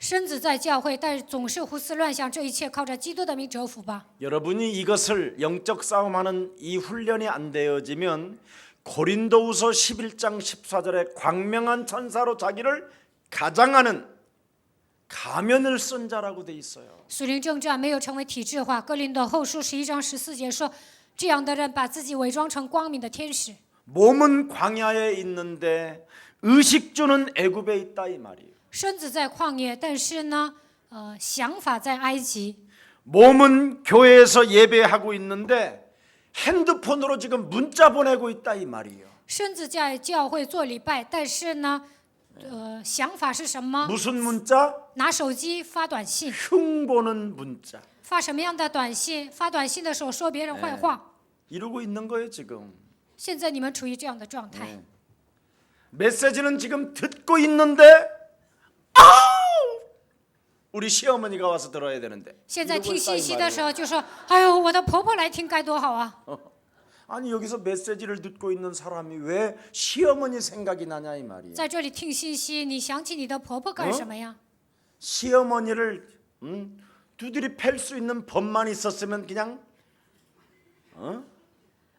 身子在教会，但是总是胡思乱想，这一切靠着基督的名折服吧。 여러분이 이것을 영적 싸움하는 이 훈련이 안 되어지면 고린도후서 11장 14절에 광명한 천사로 자기를 가장하는 가면을 쓴 자라고 돼 있어요. 属灵征战没有成为体制化。哥林多后书11章14节说，这样的人把自己伪装成光明的天使。 몸은 광야에 있는데 의식주는 애굽에 있다 이 말이에요. 身子在旷野，但是呢，想法在埃及。 몸은 교회에서 예배하고 있는데 핸드폰으로 지금 문자 보내고 있다 이 말이에요. 身子在教会做礼拜，但是呢，想法是什么？ 무슨 문자? 拿手机发短信， 흉보는 문자. 发什么样的短信？发短信的时候说别人坏话。 이러고 있는 거예요 지금. 现在你们处于这样的状态。 메시지는 지금 듣고 있는데 아우! 우리 시어머니가 와서 들어야 되는데. 现在 이러고 听 있다 信 이 息的时 말이에요. 候就说：“哎呦，我的婆婆来听该多好啊！” 아니 여기서 메시지를 듣고 있는 사람이 왜 시어머니 생각이 나냐 이 말이에요. 在这里听信息，你想起你的婆婆干什么呀？ 시어머니를 두드리 팰 수 있는 법만 있었으면 그냥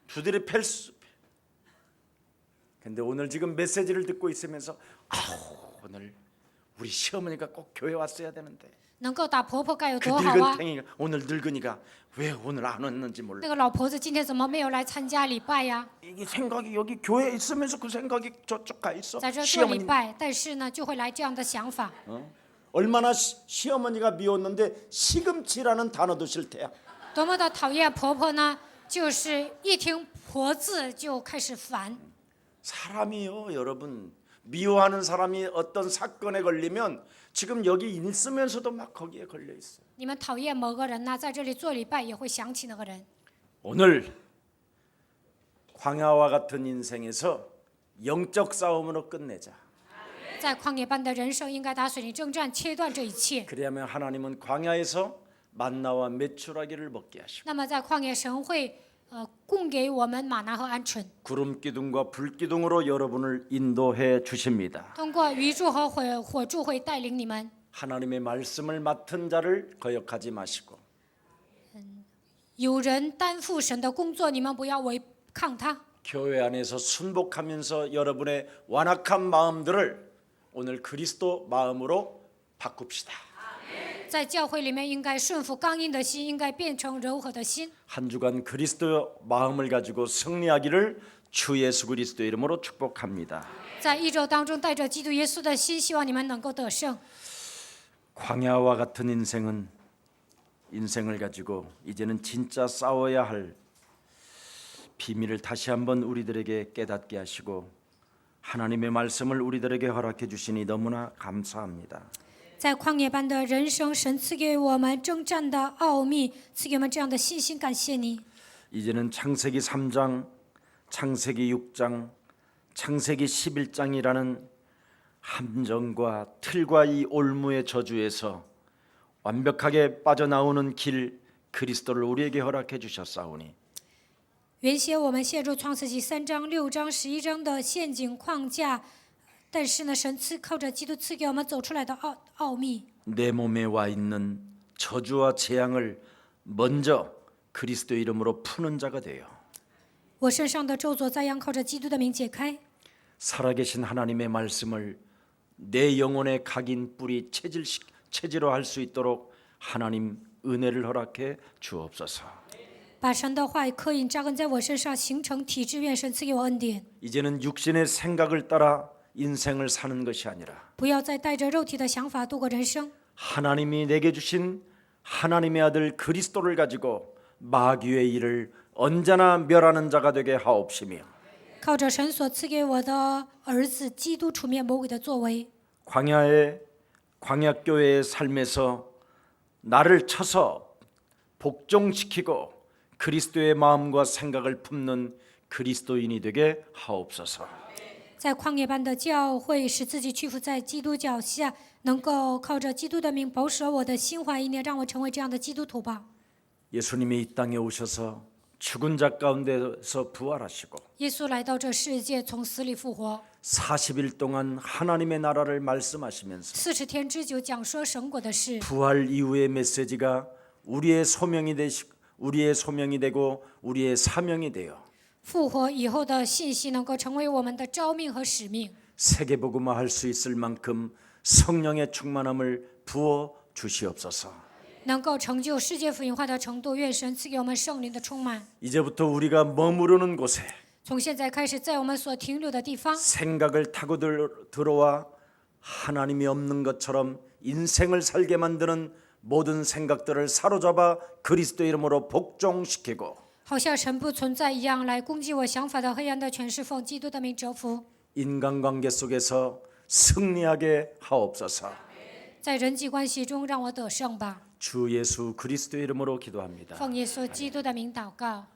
두드리 팰 수. 근데 오늘 지금 메시지를 듣고 있으면서 오늘 우리 시어머니가 꼭 교회 왔어야 되는데 能够打婆婆该有 그 多好 늙은 啊！ 탱이가 오늘 늙으니까 왜 오늘 안 왔는지 몰라. 那个老婆子今天怎么没有来参加礼拜呀？ 이게 생각이 여기 교회에 있으면서 그 생각이 저쪽 가 있어. 在这做礼 시어머니 拜，但是呢，就会来这样的想法。 얼마나 시어머니가 미웠는데 시금치라는 단어도 싫대야. 多么的讨厌婆婆呢？就是一听婆字就开始烦。 사람이요, 여러분. 미워하는 사람이 어떤 사건에 걸리면 지금 여기 있으면서도 막 거기에 걸려 있어요. 你们讨厌某个人呢，在这里做礼拜也会想起那个人。 오늘 광야와 같은 인생에서 영적 싸움으로 끝내자. 在旷野般的人生，应该打水灵征战，切断这一切。 그래야면 하나님은 광야에서 만나와 메추라기를 먹게 하시고 那么在旷野，神会供给我们玛拿和鹌鹑， 구름 기둥과 불 기둥으로 여러분을 인도해 주십니다. 通过鱼柱和火柱会带领你们。 하나님의 말씀을 맡은 자를 거역하지 마시고 有人担负神的工作，你们不要违抗他。 교회 안에서 순복하면서 여러분의 완악한 마음들을 오늘 그리스도 마음으로 바꿉시다. 在教会里面，应该顺服刚硬的心，应该变成柔和的心。 한 주간 그리스도 마음을 가지고 승리하기를 주 예수 그리스도 이름으로 축복합니다. 在一周当中，带着基督耶稣的心，希望你们能够得胜。 광야와 같은 인생을 가지고 이제는 진짜 싸워야 할 비밀을 다시 한번 우리들에게 깨닫게 하시고 하나님의 말씀을 우리들에게 허락해 주시니 너무나 감사합니다. 在旷野般的人生，神赐给我们征战的奥秘，赐给我们这样的信心，感谢你。 이제는 창세기 3장, 창세기 6장, 창세기 11장이라는 함정과 틀과 이 올무의 저주에서 완벽하게 빠져나오는 길 그리스도를 우리에게 허락해 주셨사오니 原先我们陷入创世纪3章、6章、11章的陷阱框架，但是呢，神靠着基督赐给我们走出来的奥秘。 내 몸에 와 있는 저주와 재앙을 먼저 그리스도 이름으로 푸는 자가 되어 我身上的咒诅灾殃靠着基督的名解开。 살아계신 하나님의 말씀을 내 영혼의 각인 뿌리 체질화할 수 있도록 하나님 은혜를 허락해 주옵소서. 把神的话语刻印扎根在我身上，形成体质。愿神赐给我恩典， 이제는 육신의 생각을 따라 인생을 사는 것이 아니라 不要再带着肉体的想法度过人生。 하나님이 내게 주신 하나님의 아들 그리스도를 가지고 마귀의 일을 언제나 멸하는 자가 되게 하옵시며 靠着神所赐给我的儿子基督出灭魔鬼的作为， 광야교회의 삶에서 나를 쳐서 복종시키고 그리스도의 마음과 생각을 품는 그리스도인이 되게 하옵소서. 在旷野般的教会，使自己屈服在基督脚下，能够靠着基督的名保守我的心怀意念，让我成为这样的基督徒吧。 예수님이 이 땅에 오셔서 죽은 자 가운데서 부활하시고 耶稣来到这世界，从死里复活， 40일 동안 하나님의 나라를 말씀하시면서 40天之久讲说神国的事。 부활 이후의 메시지가 우리의 소명이 되고 우리의 사명이 되어 复活以后的信息能够成为我们的召命和使命， 세계복음화할 수 있을 만큼 성령의 충만함을 부어 주시옵소서. 能够成就世界福音化的程度。愿神赐给我们圣灵的充满。 이제부터 우리가 머무르는 곳에 从现在开始，在我们所停留的地方， 생각을 타고 들어와 하나님이 없는 것처럼 인생을 살게 만드는 모든 생각들을 사로잡아 그리스도 이름으로 복종시키고 好像神不存在一样，来攻击我想法的黑暗的权势，奉基督的名折服。 인간관계 속에서 승리하게 하옵소서. 在人际关系中，让我得胜吧。 주 예수 그리스도 이름으로 기도합니다. 奉耶稣基督的名祷告。